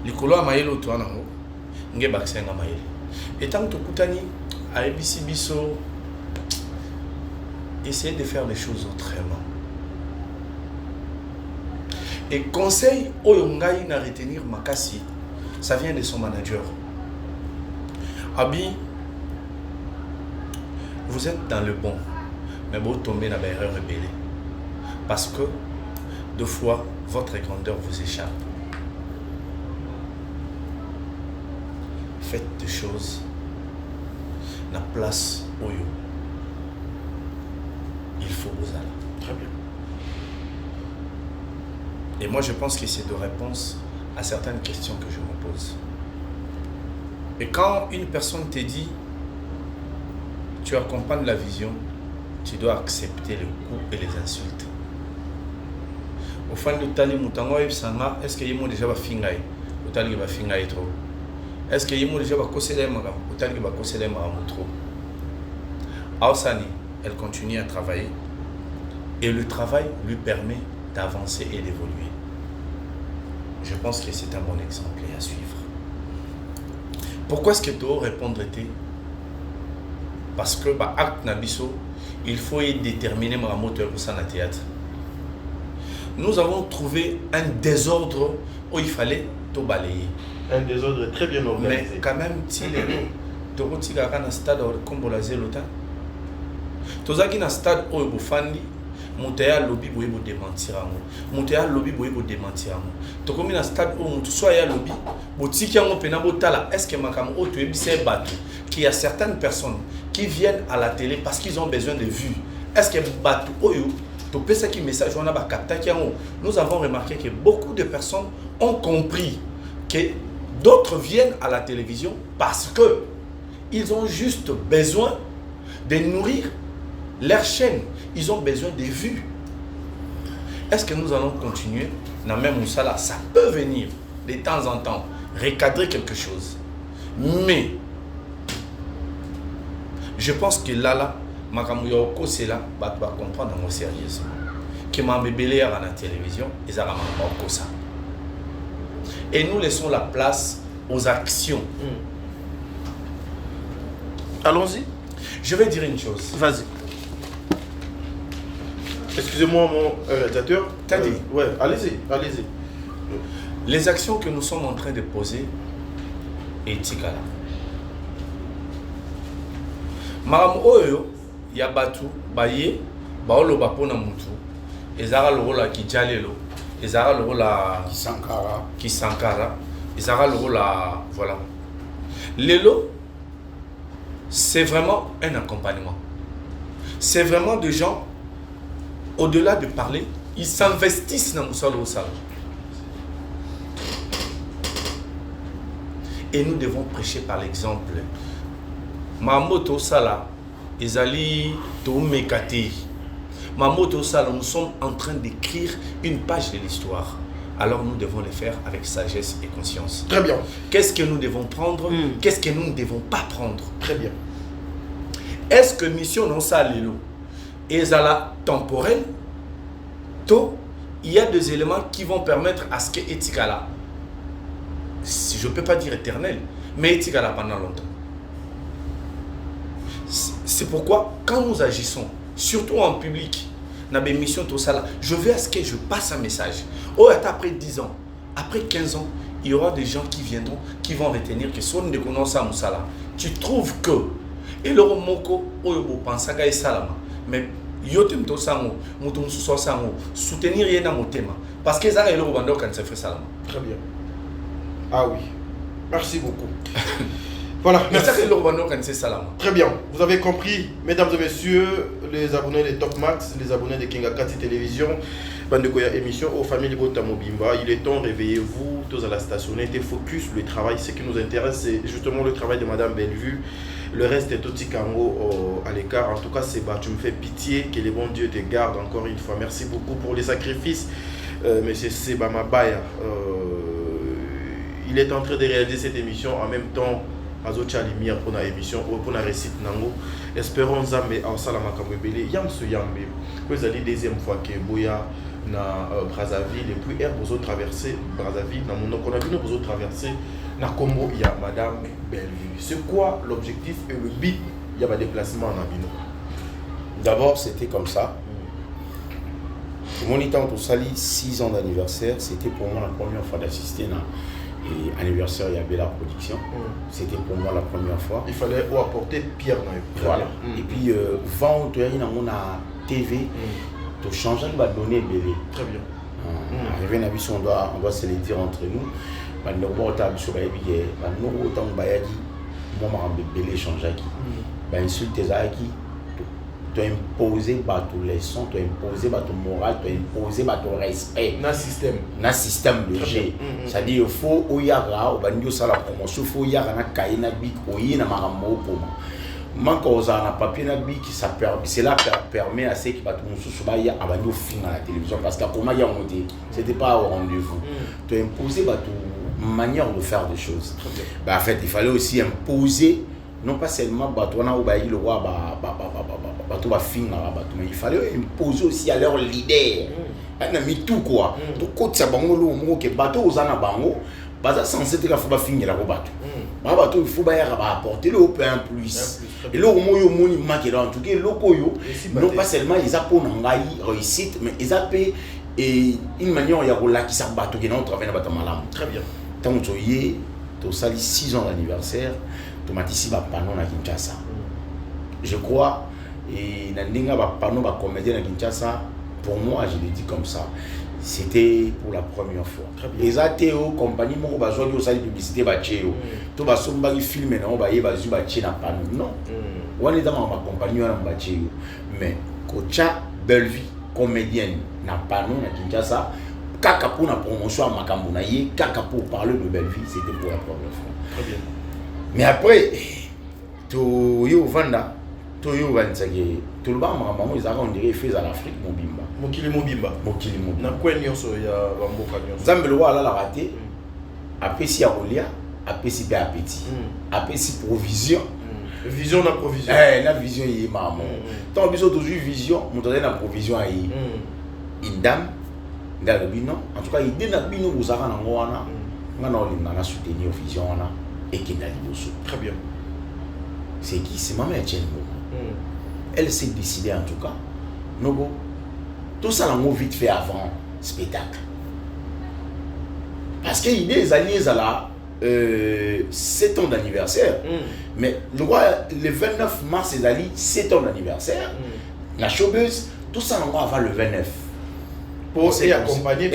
Likolo amayelo to anango nge baksenga mayele. Et tant que tokutani a ebisi biso essayer de faire les choses autrement. Et conseil oyo ngai na retenir makasi, ça vient de son manager. Abi, vous êtes dans le bon, mais vous tombez dans l'erreur rebelle. Parce que, deux fois, votre grandeur vous échappe. Faites des choses, la place où il faut vous aller. Très bien. Et moi, je pense que c'est de réponse à certaines questions que je me pose. Et quand une personne te dit, tu accompagnes la vision, tu dois accepter le coup et les insultes. Au fin de tali mutango ebsanga, est-ce que yemo déjà va fingaï? Au tali va fingaï trop. Est-ce que yemo déjà va kosele magam? Au tali va kosele magam trop. Aosani, elle continue à travailler. Et le travail lui permet d'avancer et d'évoluer. Je pense que c'est un bon exemple à suivre. Pourquoi est-ce que tu dois répondre était? Parce que acte nabiso, il faut y déterminer ma moteur pour ça dans le théâtre. Nous avons trouvé un désordre où il fallait tout balayer. Un désordre très bien organisé. Mais quand même, si les tu as un stade comme la Zélota, tu as un stade où il faut monter lobby pour démentir à moi. Monter lobby pour démentir à moi. Tu as un stade où tu sois à lobby, est-ce que tu es battu? Qu'il y a certaines personnes qui viennent à la télé parce qu'ils ont besoin de vues. Est-ce que battu message nous avons remarqué que beaucoup de personnes ont compris que d'autres viennent à la télévision parce que ils ont juste besoin de nourrir leur chaîne. Ils ont besoin de vues. Est-ce que nous allons continuer? Même ça peut venir de temps en temps recadrer quelque chose. Mais je pense que là, c'est là, tu vas comprendre sérieusement que ma bébé à la télévision, ils ont ça. Et nous laissons la place aux actions. Allons-y. Je vais dire une chose. Vas-y. Excusez-moi, mon réalisateur. T'as dit? Ouais, allez-y, allez-y. Les actions que nous sommes en train de poser est Tikala. Maram Oyo, Yabatu, Baye, Baolo Bapona Moutou, Ezara le rôle à Kijalelo, Ezara le rôle à Kisankara, Ezara le rôle à. Voilà. Lelo, c'est vraiment un accompagnement. C'est vraiment des gens, au-delà de parler, ils s'investissent dans Moussalo Salo. Et nous devons prêcher par l'exemple. Mamoto Sala, Ezali Toumekati. Mamoto Sala, nous sommes en train d'écrire une page de l'histoire. Alors nous devons le faire avec sagesse et conscience. Très bien. Qu'est-ce que nous devons prendre? Qu'est-ce que nous ne devons pas prendre? Très bien. Est-ce que mission non ça lelo ezala temporelle? Il y a des éléments qui vont permettre à ce que Etikala, je ne peux pas dire éternel, mais Etikala pendant longtemps. C'est pourquoi quand nous agissons, surtout en public, dans mes missions, tout ça là, je veux à ce que je passe un message. Oh, après 10 ans, après 15 ans, il y aura des gens qui viendront, qui vont retenir que son de connaissance à Moussala. Tu trouves que, et le moko, oyobo pensaka et salama, mais yotem to sango, mouton sous sango, soutenir rien à mon thème, parce que ça est le bando quand ça fait salama. Très bien. Ah oui. Merci beaucoup. Voilà. Très bien. Vous avez compris, mesdames et messieurs, les abonnés de Top Max, les abonnés de Kingakati Télévision, Bandekoya émission aux familles Bota Mobimba. Il est temps, réveillez-vous, tous à la station, mettez focus, le travail. Ce qui nous intéresse, c'est justement le travail de Madame Bellevue. Le reste est Toti Kango à l'écart. En tout cas, c'est tu me fais pitié, que les bons dieux te gardent encore une fois. Merci beaucoup pour les sacrifices, Monsieur Seba Mabaya. Il est en train de réaliser cette émission en même temps. Azocha lumière pour la émission ou pour la récite nango. Espérons Zambe en salama kamebele yam so yambe. Vous allez deuxième fois que Boya na Brazzaville et puis air vous traverser Brazzaville na mon on a vu nous traverser na Congo il y a Madame Bellevue. C'est quoi l'objectif et le but il y a un déplacement en Abino? D'abord c'était comme ça. Mon étant au Sali 6 ans d'anniversaire, c'était pour moi la première fois d'assister à et anniversaire, il y avait la production. C'était pour moi la première fois. Il fallait apporter Pierre. Voilà. Et puis, vent, tu as une TV, tu changes de donner bébé. Très bien. Arrivé à on doit se le dire entre nous. Nous avons bébé changer qui. Insulte qui. Tu as imposé ton leçon, tu as imposé ton moral, tu as imposé ton respect. Na système de G. C'est-à-dire il faut oyara, au bandio ça la promotion, il faut oyara na kaina bik, oyina marambo pour moi. Manque aux na papier na bik, ça permet, cela permet à ceux qui battent mon sous-soba ya à bandio film à la télévision parce qu'à comment y a monté, c'était pas au rendez-vous. Tu as imposé ton manière de faire des choses. En fait, il fallait aussi imposer non pas seulement batona ou baï le roi bateau va finir mais il fallait imposer aussi à leur leader. On a mis tout quoi. Tout côté ça bango lo que bateau aux ana bango, baza censé être faut pas finir la bateau. Bateau il faut ba apporter le peu en plus. Et là au moins yo moni marqué en tout cas lokoyo non pas seulement ils a pour ngai réussite mais ils a payé et une manière il y a là qui ça bateau qui non travailler na bateau malam. Très bien. Tant que tu as sali 6 ans d'anniversaire, tu m'as dit si ba panneau na Kinshasa. Je crois et Nandinga va panneau va comédien à Kinshasa. Pour moi, je l'ai dit comme ça. C'était pour la première fois. Les ATO, compagnie, mon besoin de salle publicité, bacheo. Tout va sombre film et on va y bazu baché na panneau. Non. On est dans ma compagnie, on a bacheo. Mais Kocha Bellevue, comédienne, na panneau na Kinshasa. Kaka pour la promotion à Makambunaye, kaka pour parler de Bellevue, c'était pour la première fois. Très bien. Mais après, tout yo vanda, tout yo vanzage, tout le bas maman ils ont dirait fait à l'Afrique mobimba. Mokili mobimba. Mokili mobimba. Na quoi nyonso ya bamboka nyonso. Zambelo wala la raté. Après si ya rolia, après si bien appétit. Après si provision. Vision na provision. La vision y maman. Tant biso toujours vision, mon donner la provision yi. Indam dans le bino, en tout cas il dit na bino vous avez na ngwana. Ngana olinga na soutenir vision na et qui n'a liboso. Très bien. C'est qui? C'est maman Etienne. Elle s'est décidée en tout cas. Nogo, tout ça l'a vite fait avant le spectacle. Parce qu'il y a des alliés à la 7 ans d'anniversaire. Mais je crois le 29 mars, c'est alliés 7 ans d'anniversaire. La showbiz, tout ça l'a avant le 29. Pour accompagner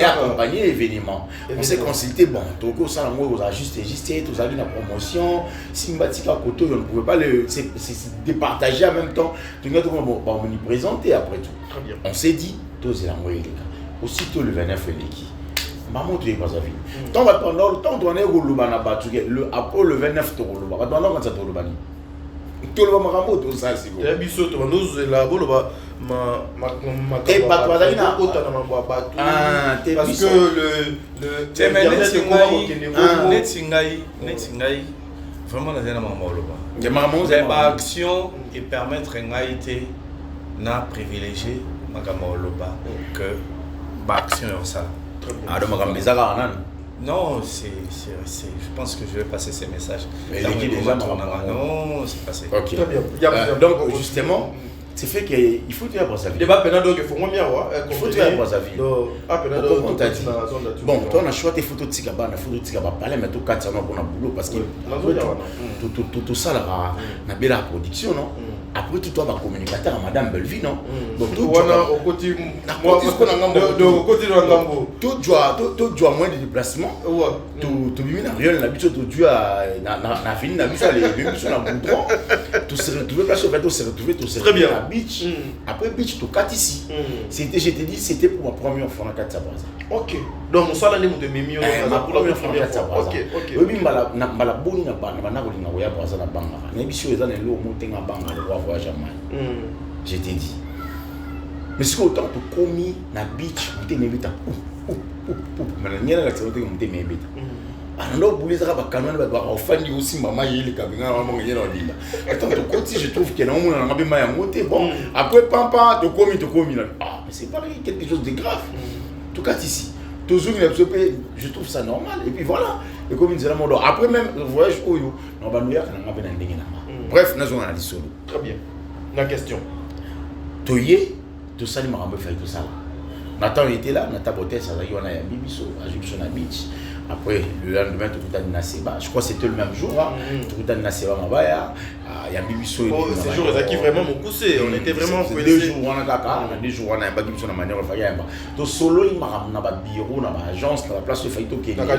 l'événement. On s'est consulté, bon, Togo, ça, on a juste tout ça, la promotion. Si on bâtit à côté, on ne pouvait pas le départager en même temps. On y présenter après tout. On s'est dit, tous les moyens, les gars. Aussitôt le 29 l'équipe. Maman, tu es pas à vie. Tant que pendant le temps, on est au Lubana, après le 29, tu es au Lubana. Pendant quand tu es au Lubani. Tout le monde m'a tout ça, c'est bon. Et puis, surtout, nous, là, parce que vraiment la action et permettre na privilégié que action ça. Non, je pense que je vais passer ces messages. Mais déjà non, c'est passé. Ok. Donc justement, c'est fait qu'il faut tuer à Brazzaville. Débat pénal donc il faut moins bien il faut tuer à Brazzaville. Bon, toi on a choisi des photos de Tigaba, des photos de Tigaba parler mais tout cas ça n'a pas boulot parce que tout ça là na belle production non. Après tout toi va communicateur à madame Bellevue non. Donc tout au côté moi de côté de Ngambo. Tout doit moins de déplacement. Tout bien na rien l'habitude tout doit na fini na biso les même sur la boudron. Tout se retrouver place fait tout se retrouver tout se très bien. Beach. Après beach tout 4 ici. C'était je t'ai dit c'était pour ma première fois dans 4 Braza. OK. Donc ça l'année de Mimi ma première fois dans 4 Braza. Oui mbala boni na bana ko linga ya Braza na banga. Na biso eza na lo motenga banga le voyage à Mali. Je t'ai dit. Mais ce autant tu commis na beach tu n'évita. Mais la la tu n'évita. Alors, vous avez un canon de aussi maman il est cabinets attends je trouve que non on a bien monté bon après pampa de commis ah mais c'est pas quelque chose de grave tout cas ici toujours je trouve ça normal et puis voilà et comme c'est la mode après même le voyage où on va nous dire qu'on a bien un bref nous on a dit solo très bien la question toyé tout ça il m'a fait tout ça Nathan était là Nathan Botel ça y on a un bibiso à Jupson à beach. Après, le lendemain, tout le Naseba. Je crois que c'était le même jour. Tout le Naseba Mabaya. Il y a Bibiso. Ces jours qui vraiment m'ont poussé. On était vraiment pressés. 2 jours, on a 2 jours, on a un bagage sur la manière de faire. Donc, solo, il m'a ramené dans le bureau, dans l'agence, dans la place de Faito Kenya. La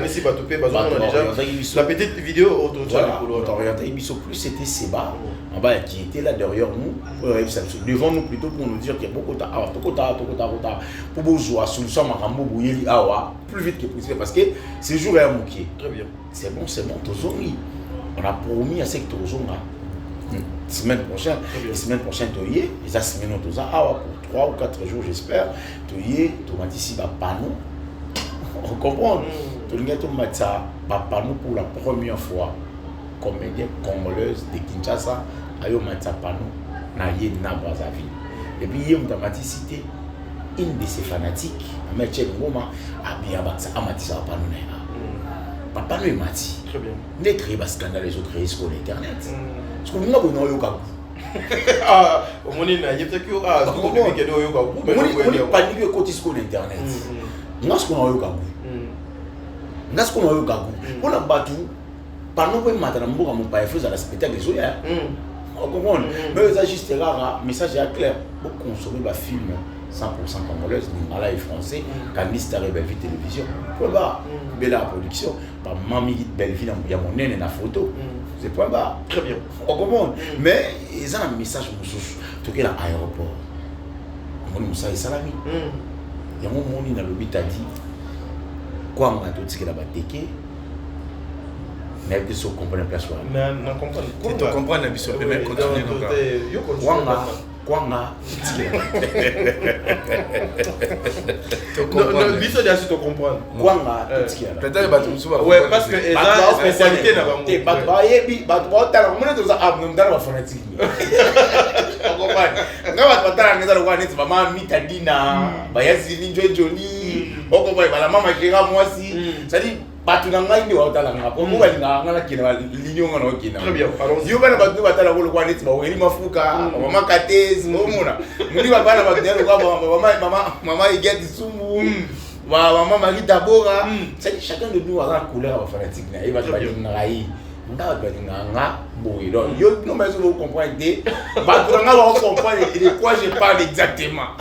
petite vidéo autour de ça. Bibiso plus c'était Seba. Qui était là derrière nous, devant nous plutôt pour nous dire qu'il y a beaucoup de temps. Pour vous jouer à solution, plus vite que possible parce que ces jours est mouqué. Très bien. C'est bon, Tozongi. On a promis à ce que Tozonga. Semaine prochaine, tu y ça semaine pour 3 ou 4 jours, j'espère. Tu y es, tu m'as dit si panneau. On comprend. Tu as panneau pour la première fois. Comédienne congolaise de Kinshasa, ayo matsa panneau na ye na Brazzaville. Et puis il m'a cité une de ses fanatiques, mais Tchèque Ngoma a bien battu Amati ça pas nous. Papa nous mati. Très bien. Ne créer un scandale les autres créer sur internet. Parce que nous avons eu ah, on est là, il y a peut-être que ah, tout le monde qui est au yoga. On est paniqué côté sur internet. Nous avons eu yoga. Nous avons eu yoga. On a battu pendant que maintenant on va pas faire ça spectacle les autres. On comprend. Mais ça juste rare, message est clair. Pour consommer des films 100% congolais, Lingala et français, Canista et Belleville Télévision. Point barre. Bella Production, par Mamie Belleville, il y a mon nez dans la photo. C'est point barre. Très bien. On comprend. Mais ils ont un message tout cas à l'aéroport. On dit ça et salami. Il y a un moment où dans le but a dit quoi on a tout ce qu'il a batté. Mais il faut comprendre la place. Non, comprendre. Tu comprends la mission, mais continuer donc. Kwanga. Non, biso dia si tu comprendre. Kwanga. Peut-être ba tu souvent. Ouais, parce que eza spécialité na bango. Te ba ba yebi, ba ba tala mona to za ab ndala ba fanatique. On comprend. Ngaba tala ngeza lo kwani mama mitadina, ba yasi ninjo joli. On comprend ba la mama kira mwasi. Ça dit batu na ngai ndio watala ngapo mo bali ngala kina linyo ngana okina. Très bien. Alors yo bana batu batala ko kwani ba weli mafuka, mama katezi, omona. Muri ba bana batela ko mama igeti sumu. Maman Marita Bora, c'est chacun de nous a la couleur fanatique. Il va te dire ngai. Nga ba nganga boy. Donc yo non mais vous comprenez. Ba tu nga va comprendre de quoi je parle exactement.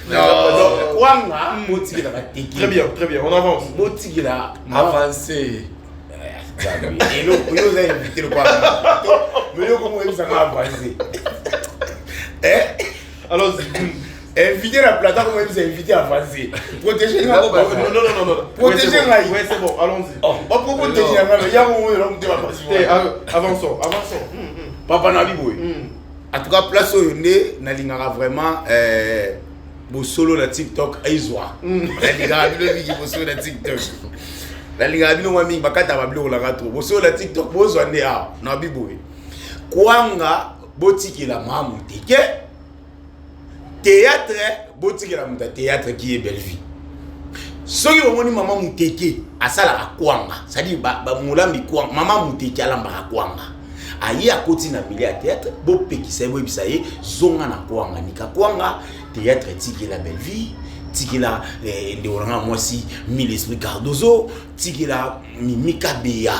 Non, kwanga motiki la batiki. Très bien, on avance. Motiki la avancer. Et là, vous avez invité le kwanga. Mais yo comment vous avez avancé? Inviter la plateforme comme vous invité à avancer. Protéger la non. Protéger la ouais, c'est bon, allons-y. Oh, pas pour protéger la il y a un moment où on va passer. Avançons. Papa Nabi boy. En tout cas, place où on est, n'alingara vraiment bo solo la TikTok aizwa. N'alingara bilo bigi bo solo la TikTok. N'alingara bilo mwami bakata bablo la ratro. Bo solo la TikTok bo zo ande a Nabi boy. Kwanga botiki la mamu tike. Théâtre, boutique la muta théâtre qui est Belleville. Ce qui est maman muteke à sala à kwanga, ça dit ba mulambi kwanga, maman muteke alamba à kwanga. Ayi à côté na milieu théâtre, bo peki sa bo bisaye zonga na kwanga nika kwanga théâtre tiki la Belleville, tiki la ndoranga mwasi mille esprit Cardozo, tiki la Mimika Beya.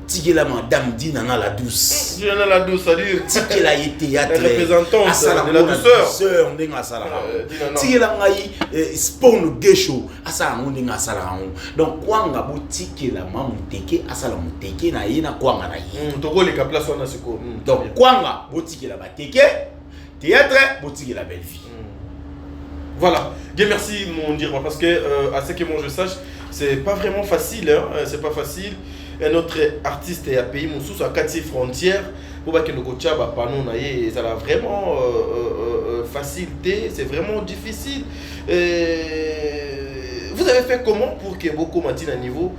Tiki la madame Dina la douce. Dina la douce, c'est-à-dire tiki la théâtre représentante de la douceur. Ndenga sala. Tiki la ngai spawn gesho asala ndenga sala. Donc kwanga bo tiki la mamu teke asala muteke na yina kwanga na yi. Toko le ka place wana siko. Donc kwanga bo tiki la bateke théâtre bo tiki la Belleville. Voilà. Bien merci mon dire parce que à ce que moi je sache, c'est pas vraiment facile c'est pas facile. Un autre artiste est à pays Moussous à 4 frontières pour que le coach panon naie ça a vraiment facilité, c'est vraiment difficile. Vous avez fait comment pour que beaucoup matin à niveau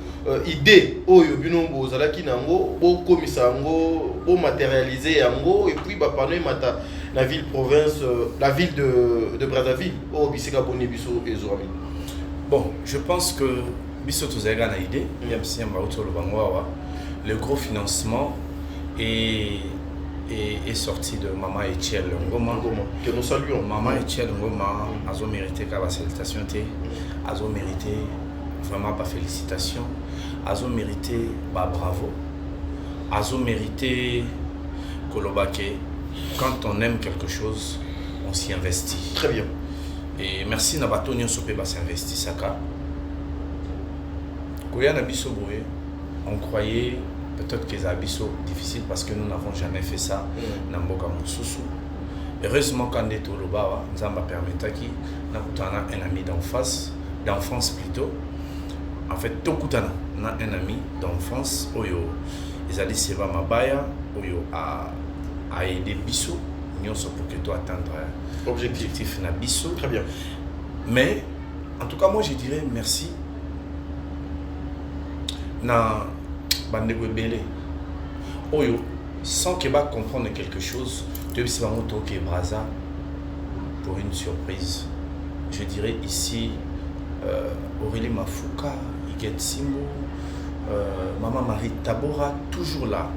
idée oyo bino bozala ki nango bo komisa ngo bo matérialiser yango et puis panon mata la ville province la ville de Brazzaville au bisika boni biso ezorami. Bon, je pense que biso tozaga na idée même si on va autour le bangwa le gros financement est sorti de Maman Etiel Ngoma que nous saluons. Maman Etiel Ngoma a mérité la salutation a mérité vraiment pas félicitations a mérité bravo a mérité kolobake quand on aime quelque chose on s'y investit. Très bien. Et merci Nabatonio Sopé va s'investir saka. On croyait peut-être que c'est difficile parce que nous n'avons jamais fait ça dans Mboka Moussoussou. Heureusement quand on est au Loba, nous avons permis un ami d'enfance plutôt. En fait, tout un ami d'enfance, ils allaient se voir Mabaya, à aider Bissou, nous sommes pour que tu atteindre objectif na Bissou. Très bien. Mais en tout cas, moi je dirais merci. Na bandeko ebele oyo sans que va comprendre quelque chose, tu sais vraiment que Braza pour une surprise. Je dirais ici Aurélie Mafuka, Iguet Simbo, Maman Marie Tabora, toujours là.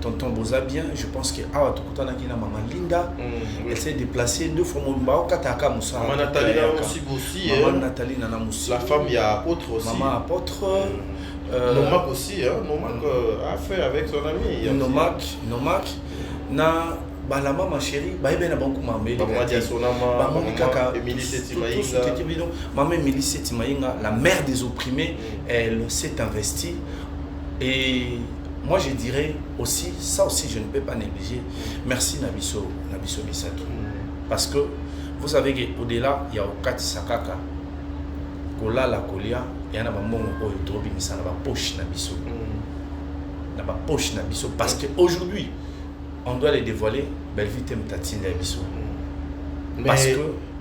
Tonton Boza bien, je pense que Maman Linda, elle s'est déplacée 2 fois. Maman Nathalie aussi. Maman Nathalie Nana Moussi. La femme, il y a Apôtre aussi. Maman Apôtre. Nomak aussi, hein. Nomak a fait avec son ami. Nomak. Na Balama ma chérie, na banku mamé. Maman Diasonama, Maman Émilie Setimaïnga. Maman Émilie Setimaïnga, la mère des opprimés, elle s'est investie. Et moi je dirais aussi, ça aussi je ne peux pas négliger, merci Nabiso Bisaki. Parce que vous savez qu'au-delà, il y a Okati Sakaka, Kola la Kolia, il y a un moment où il y a une poche Nabiso. Parce qu'aujourd'hui, on doit les dévoiler, Belleville t'aime tatine Nabiso.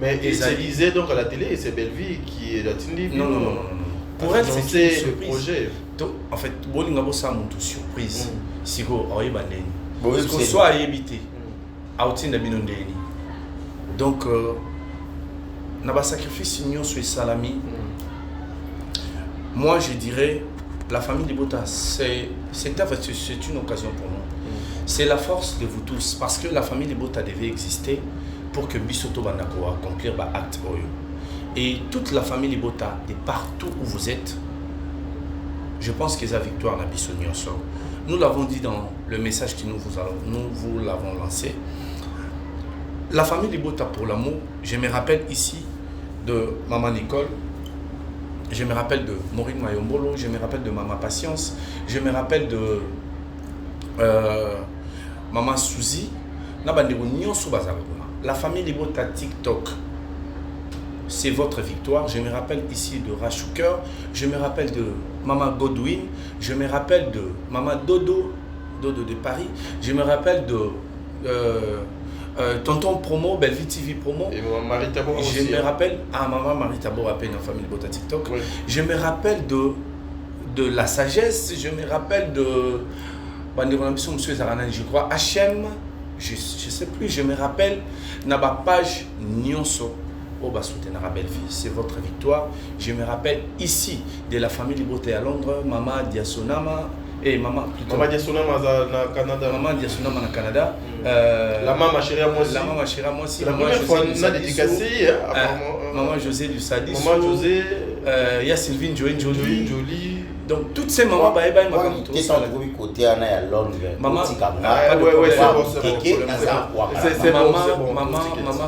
Mais il se disait donc à la télé, c'est Belleville qui est la tine. Non. Pour elle, c'est le projet. En fait, Bolinga ça monte surprise. Si vous avez bandeni, parce qu'on soit à éviter, outing d'abinondeni. Donc, naba sacrifice union sur salami. Moi, je dirais, la famille de Bota, c'est une occasion pour nous. C'est la force de vous tous, parce que la famille de Bota devait exister pour que Bisoto Banako accomplir l'acte Oyo. Et toute la famille de Bota, de partout où vous êtes, je pense que c'est la victoire na biso nyonso. Nous l'avons dit dans le message que nous vous l'avons lancé. La famille de Bota pour l'amour, je me rappelle ici de Maman Nicole, je me rappelle de Maureen Mayombolo, je me rappelle de Maman Patience, je me rappelle de Maman Suzy. La famille de Bota TikTok, c'est votre victoire. Je me rappelle ici de Rachouker, je me rappelle de Maman Godwin, je me rappelle de Maman Dodo de Paris, je me rappelle de Tonton Promo, Belleville TV Promo. Et Maman Marie Tabor aussi. Je me rappelle, Maman Marie Tabor a peine en famille de Bota TikTok. Oui. Je me rappelle de La Sagesse, je me rappelle de je crois HM, je ne sais plus, je me rappelle Naba page Nyonso. C'est votre victoire. Je me rappelle ici de la famille Liboté à Londres, Maman Diasonama et Maman Diasonama au Canada. Maman Diasonama au Canada. La maman chérie à moi aussi. La maman chérie à moi aussi. La première fois on a dédicacé Maman José du Sadis. Maman José. Il y a Sylvine Jolie. Donc toutes ces mamans qui sont trouvées côté à Londres. Maman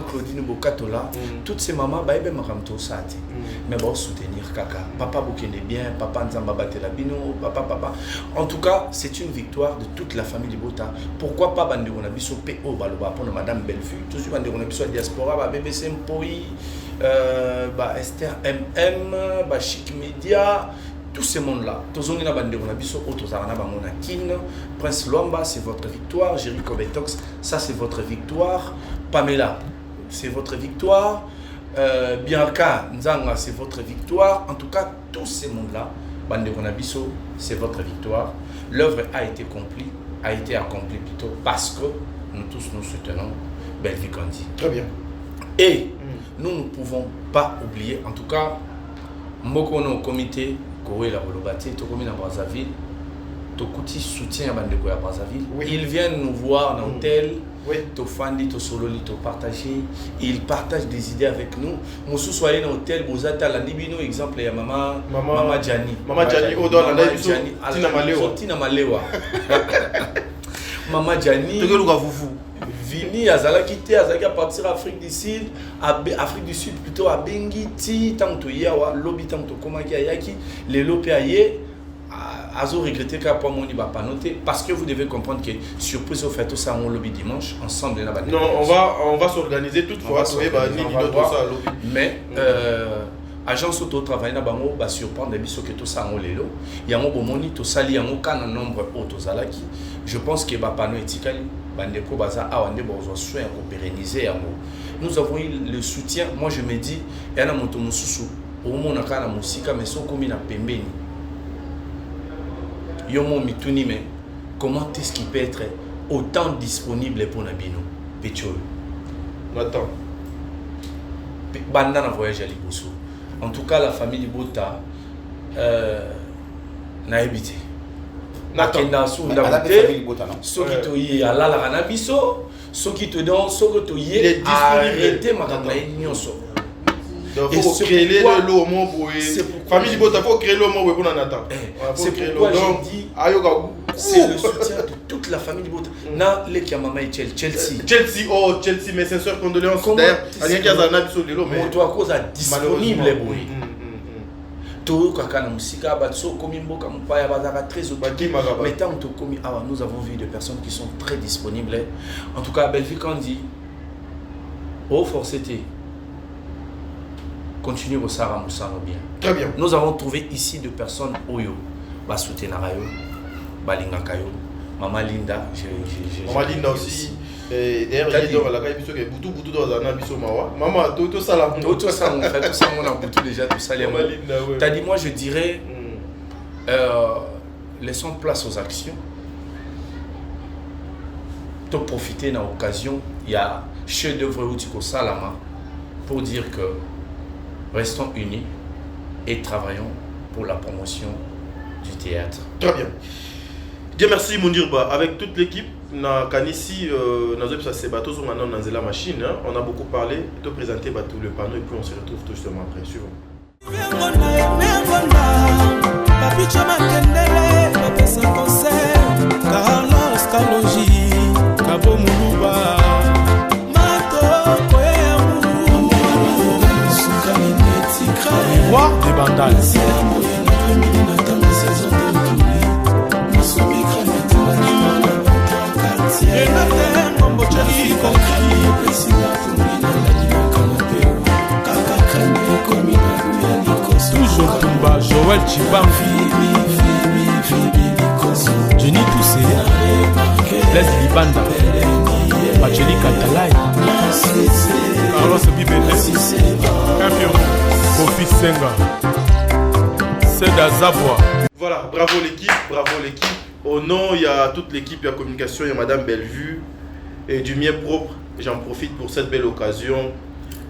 Claudine Bokatola, toutes ces mamans mais bon soutenir kaka. Papa Bokene bien, papa Nzamba Batela Bino, papa. En tout cas, c'est une victoire de toute la famille de Bota. Pourquoi pas bande on a biso PO baloba pour madame Bellevue, toujours bande on a biso diaspora, BBC Mpoi, Esther MM, Chic Media. Tout ce monde-là, Prince Lomba, c'est votre victoire. Jericho Betox, ça c'est votre victoire. Pamela, c'est votre victoire. Bianca Nzanga, c'est votre victoire. En tout cas, tous ces mondes-là, c'est votre victoire. L'œuvre a été accomplie plutôt parce que nous tous nous soutenons Belleville Kandi. Très bien. Et nous ne pouvons pas oublier, en tout cas, Mokono comité. Koé la Bolobati, Tokomi na Brazzaville, Tokuti soutient à Bandeko à Brazzaville. Oui. Ils viennent nous voir dans l'hôtel, Tofandi, Tosololi, Topartager. Ils partagent des idées avec nous. Moussou soyez dans l'hôtel, Bozata, la Nibino, exemple, il y a Maman Djani. Maman Djani, Odo, Tina Malewa. Maman Djani. Vini Azalaki te Azalaki à partir d'Afrique du Sud, Afrique du Sud plutôt à Bengi, Ti, tant que Yawa, Lobby, tant que Komaki Ayaki, les Lopéaye, Azo regretté qu'à pas mon iba pas noté, parce que vous devez comprendre que surprise au fait tout ça on lobby dimanche ensemble de la bande. Non, on va s'organiser toutefois, mais agence auto travail na bango ba surprendre biso que tout ça on lelo, yango bomoni to sali yango kana nombre auto zalaki, je pense que ba pano etikali bandeko baza awande bozo soin ko pérenniser yango. Nous avons eu le soutien, moi je me dis yana moto mususu au mona kana musika mais soko mina pembeni. Yomo mituni mais comment est-ce qu'il peut être autant disponible pour Nabino. Pétiole. Attends. Banda na voyage à Liboso. En tout cas, la famille Libota n'a habité. Nakenda sou ndabute. Ceux qui te y a la ranabiso, ceux qui te donnent, ceux qui te y est arrêté makamba nyonso. Il faut créer le lot pour famille Libota, faut créer le mot pour Nathan. C'est pourquoi je dis c'est le soutien de toute la famille Libota. Na le qui a maman Chelsea. Chelsea, mes sincères condoléances. D'ailleurs, rien qui a un abisso de l'eau, mais toi cause à disponible boy. Tout kaka na musika batso komi mboka mpaya bazaka très occupé. Mais tant que komi awa, nous avons vu des personnes qui sont très disponibles. En tout cas, Belle Vie Kandi, oh forceté. Continue au Sarah Moussaro bien. Très bien. Nous avons trouvé ici des personnes Oyo, Basutenarayo, Balingakayo, Maman Linda. Maman Linda aussi. D'ailleurs, il y a la caille qui est Boutou dans un abisso Mawa. Maman, tout ça là. Tout ça, on fait tout ça, on a Boutou déjà, tout ça. Maman Linda, oui. T'as dit, moi je dirais, laissons place aux actions. Tu profiter de l'occasion, il y a chef-d'œuvre Outiko Salama pour dire que restons unis et travaillons pour la promotion du théâtre. Très bien. Dieu merci Moundirba. Avec toute l'équipe, na Kanissi, la machine, on a beaucoup parlé, de présenter tout le panneau et puis on se retrouve tout justement après. Suivant. Des bandales. Toujours Tumba, Joël Chibam, Jenny Toussé, Leslie Banda, Macheli Katalai, Carlos Bibele, Kofi Senga, Seda Zavoie. Voilà, bravo l'équipe, bravo l'équipe. Au nom, il y a toute l'équipe, il y a communication, il y a Madame Bellevue et du mien propre. J'en profite pour cette belle occasion.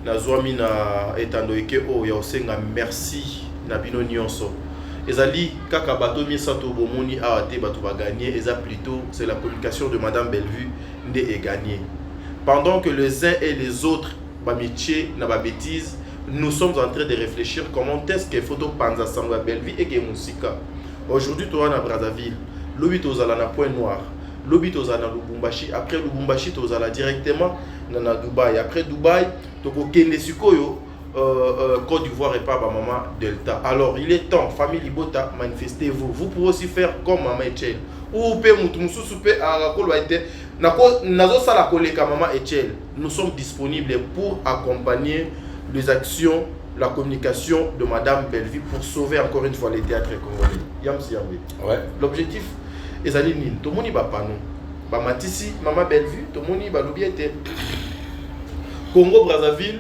Nazwami na etandoike o ya osenga merci na bino nyonso. Ezali kaka bato misato bomoni awate bato ba gagner, eza plutôt c'est la communication de Madame Bellevue nde est gagnée. Pendant que les uns et les autres ba métier na ba bêtise, nous sommes en train de réfléchir comment est-ce que photo panza sangwa Bellevue et que musika. Aujourd'hui toi na Brazzaville, lobi tozala na Point Noir. Lobi tozala na Lubumbashi, après Lubumbashi tozala directement na Dubaï. Après Dubaï, toko kende sikoyo Côte d'Ivoire et pas maman Delta. Alors, il est temps, famille Libota, manifestez-vous. Vous pouvez aussi faire comme maman Echel. Ou pe mutumsu soupe à Koloaite. Nazo sala koleka maman Echel. Nous sommes disponibles pour accompagner les actions, la communication de Madame Bellevue pour sauver encore une fois les théâtres congolais. Yamsi Yambe. Ouais. L'objectif est d'aller nil. Tout le monde va pas nous. Ba matisi maman Bellevue, tout le monde va l'oublier. Congo Brazzaville,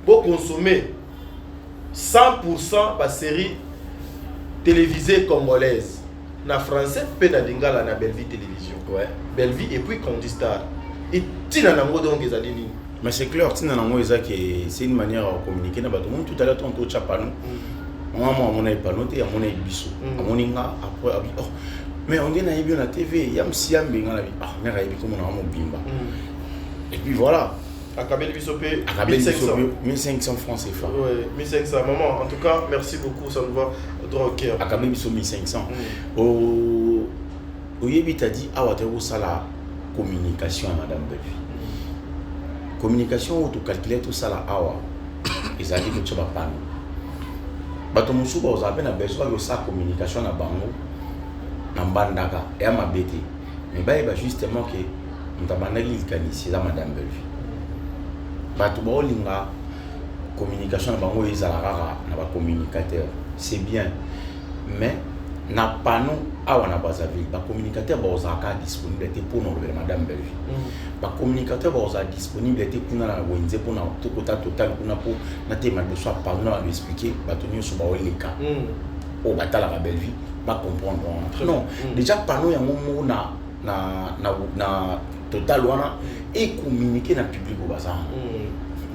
pour consommer 100% de séries télévisées congolaises. Na français, pe na lingala na Bellevue télévision. Ouais. Bellevue et puis Condistar. Et tina nango donc ezalini. Mais c'est clair, tina nango c'est une manière à communiquer na bato. Tout à l'heure on to chapano. Moi on a pas noté, on a biso. On inga après oh. Mais on dit na yebi na TV, yam siam benga na bi. Ah, mais rayebi comme on a mo bimba. Et puis voilà. À Kabel Bissopé, 1500 francs CFA. Oui, 1500. Maman, en tout cas, merci beaucoup, ça nous va droit au cœur. À Kabel Bissopé, 1500. Au Yébi t'a dit, ah, tu ça la communication à Madame Bellevue. Communication, tu calcules tout ça là, ah, ils ont dit que tu vas pas nous. Bato Moussouba, vous avez besoin de ça communication à Bango, à Bandaka, et à ma bête. Mais bah, justement que nous avons dit que c'est la Madame Bellevue. Bato bolinga communication na bango ezalaka na ba communicateur c'est bien mais na panneau awa na Brazzaville ba communicateur ba ozaka disponibilité pour nous Madame Bellevue ba communicateur ba ozaka disponibilité pour na wenze pour na tokota total pour na pour na tema de soit par nous à expliquer bato nyonso ba oleka o batala ba Bellevue ba comprendre non déjà panneau ya momo na na total wana et communiquer na public au bazar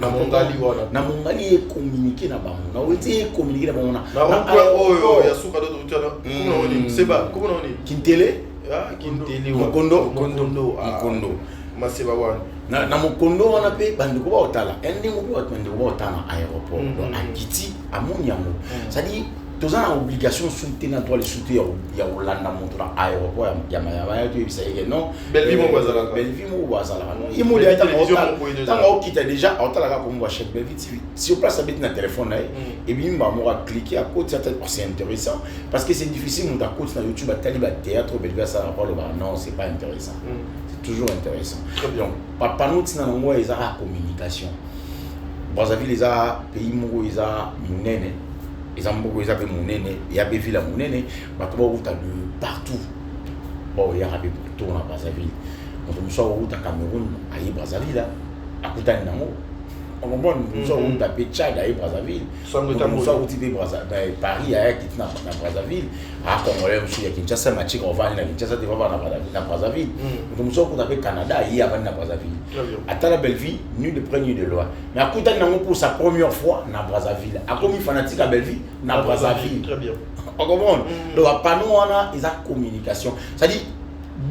na mongali wana na mongali et communiquer na bango na weti communiquer na bango na ya suka do tana comment on dit c'est pas comment on dit Kintele Kintele Mokondo Maseba wana na Mokondo wana pe bandeko ba otala ende mo pe bandeko ba otala aéroport donc akiti amoni yango ça dit tous en obligation soutenir dans les soutenir ya Hollande montre aéroport ya Mayaba tu bisa yeke non Belleville mo bazala non il mo ya tant quitte déjà otala comme moi chef Belleville si on place habite na téléphone là et bien on va cliquer à côté c'est intéressant parce que c'est difficile mon à côté na YouTube à taliba théâtre Belleville ça rapport le non c'est pas intéressant c'est toujours intéressant donc papa nous tina ngo ils a communication Brazzaville ils a pays mo ils a munene ils ont beaucoup de monene, il y a des villes à monene, mais tu vois de partout. Bon, il y a des tours à Brazzaville. On me sort au Cameroun, à Brazzaville, à Koutanamo. On comprend, nous sommes au Tchad, à Brazzaville. Nous sommes au Paris, à Brazzaville. À Congolais, il y a Kinshasa, Machik, on va à Kinshasa, tu vas à Brazzaville. Nous sommes au Canada, il y a Brazzaville. À la Belleville, nul de près, nul de loin. Mais à Koutanamo, pour sa première fois, à Brazzaville. À comme fanatique à Belleville, à Brazzaville. Très bien. On comprend. Donc, à Panou, on a une communication. C'est-à-dire,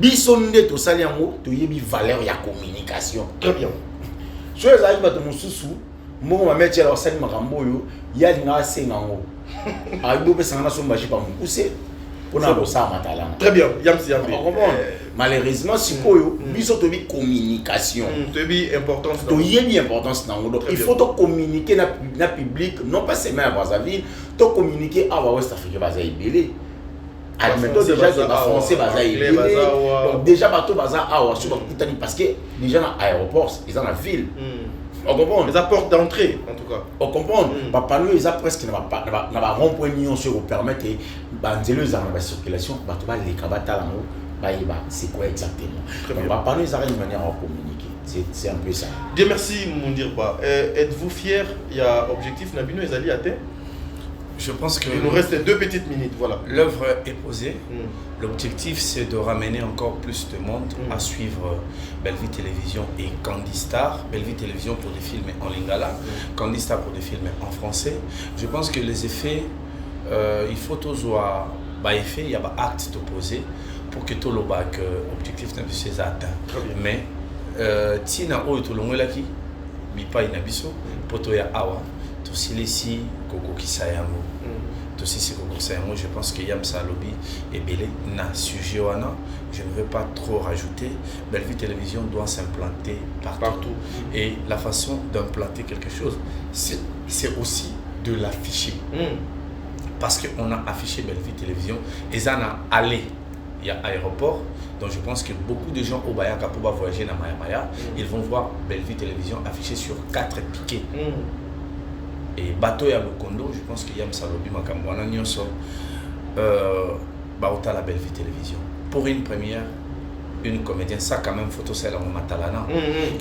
bisonde to saliango, to yebi valeur ya communication. Très bien. So ezali bato mosusu mbongo mameti ala osali makambo oyo ya linga asenga ngo ayibo pesanga na somba jipa mukuse pona bosala matalanga. Très bien, yamsi yambi. Malheureusement sikoyo biso to bi communication. To bi importance. To yebi importance nango. Donc il faut to communiquer na public non pas seulement à Brazzaville, to communiquer à West Afrique baza ibele. Admettons déjà que les Français donc déjà bateau bazar parce que déjà dans l'aéroport ils ont la ville on comprend les apports d'entrée en tout cas on comprend papa nous ils a presque n'a pas rond-point union sur permettre banzelo dans la circulation bateau ba les kabata là ba c'est quoi exactement donc papa nous ils ont une manière à communiquer c'est un peu ça. Dieu merci mon dire pas êtes-vous fier il y a objectif Nabino Ezali atteint. Je pense que il nous reste 2 petites minutes, voilà. L'œuvre est posée. L'objectif, c'est de ramener encore plus de monde à suivre Belleville Télévision et Candy Star. Belleville Télévision pour des films en lingala, Candy Star pour des films en français. Je pense que les effets, il faut toujours effet, il y a un acte posé pour que tout le objectif ne puisse pas atteint. Mais Tina o to longo laki bipa inabiso poto ya awa to silesi koko kisayango. Je pense que Yam Salobi est belé na sujet wana. Je ne veux pas trop rajouter. Belleville Télévision doit s'implanter partout. Et la façon d'implanter quelque chose, c'est aussi de l'afficher. Parce qu'on a affiché Belleville Télévision et ça a allé. Il y a aéroport. Donc je pense que beaucoup de gens au Bayaka pour voyager dans Maya, ils vont voir Belleville Télévision affiché sur 4 piquets. Et bateau ya Mokondo, je pense qu'il y a un salobi makamwana nyonso baota la Belleville Télévision. Pour une première, une comédienne, ça quand même photo celle en Matalana,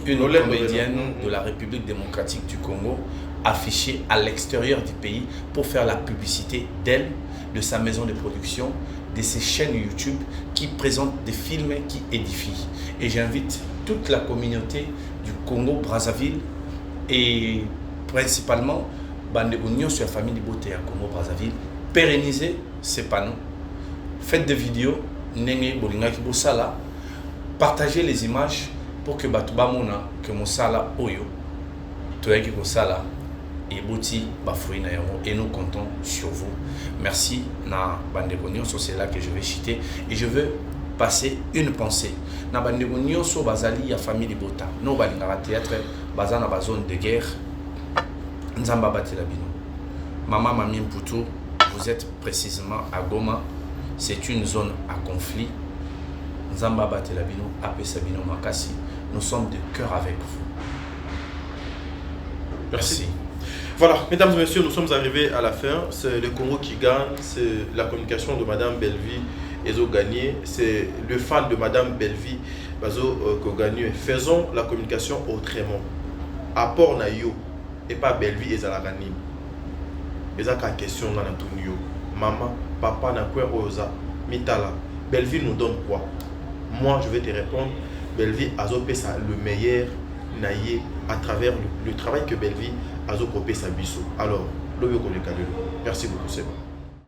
une comédienne de la République démocratique du Congo affichée à l'extérieur du pays pour faire la publicité d'elle, de sa maison de production, de ses chaînes YouTube qui présentent des films qui édifient. Et j'invite toute la communauté du Congo Brazzaville et principalement Bandegonion sur la famille de beauté à Congo Brazzaville, pérenniser ces panneaux, faites des vidéos, partagez les images pour que Batouba Mona, que mon sala Oyo, Toyaki Sala et Boti Bafouina et nous comptons sur vous. Merci na Bandegonion, c'est là que je vais citer et je veux passer une pensée. Na Bandegonion sur Bazali, la famille de Bota, nous Balingara théâtre, Bazana zone de guerre. Nzamba Batelabino. Maman Mamie Mpoutou, vous êtes précisément à Goma. C'est une zone à conflit. Nzamba Batelabino, Apé Sabino Makassi. Nous sommes de cœur avec vous. Merci. Voilà, mesdames et messieurs, nous sommes arrivés à la fin. C'est le Congo qui gagne. C'est la communication de Madame Belleville Ezo gagné. C'est le fan de Madame Belleville Bazo gagné. Faisons la communication autrement. Apport Nayo. Et pas Belleville et Zalagani. Mais ça une question dans Antonio. Maman, papa n'a quoi oza. Mitala. Belleville nous donne quoi? moi je vais te répondre. Belleville Azopé, ça le meilleur naïe à travers le travail que Belleville Azopé Sabiso. Alors, merci beaucoup, c'est bon.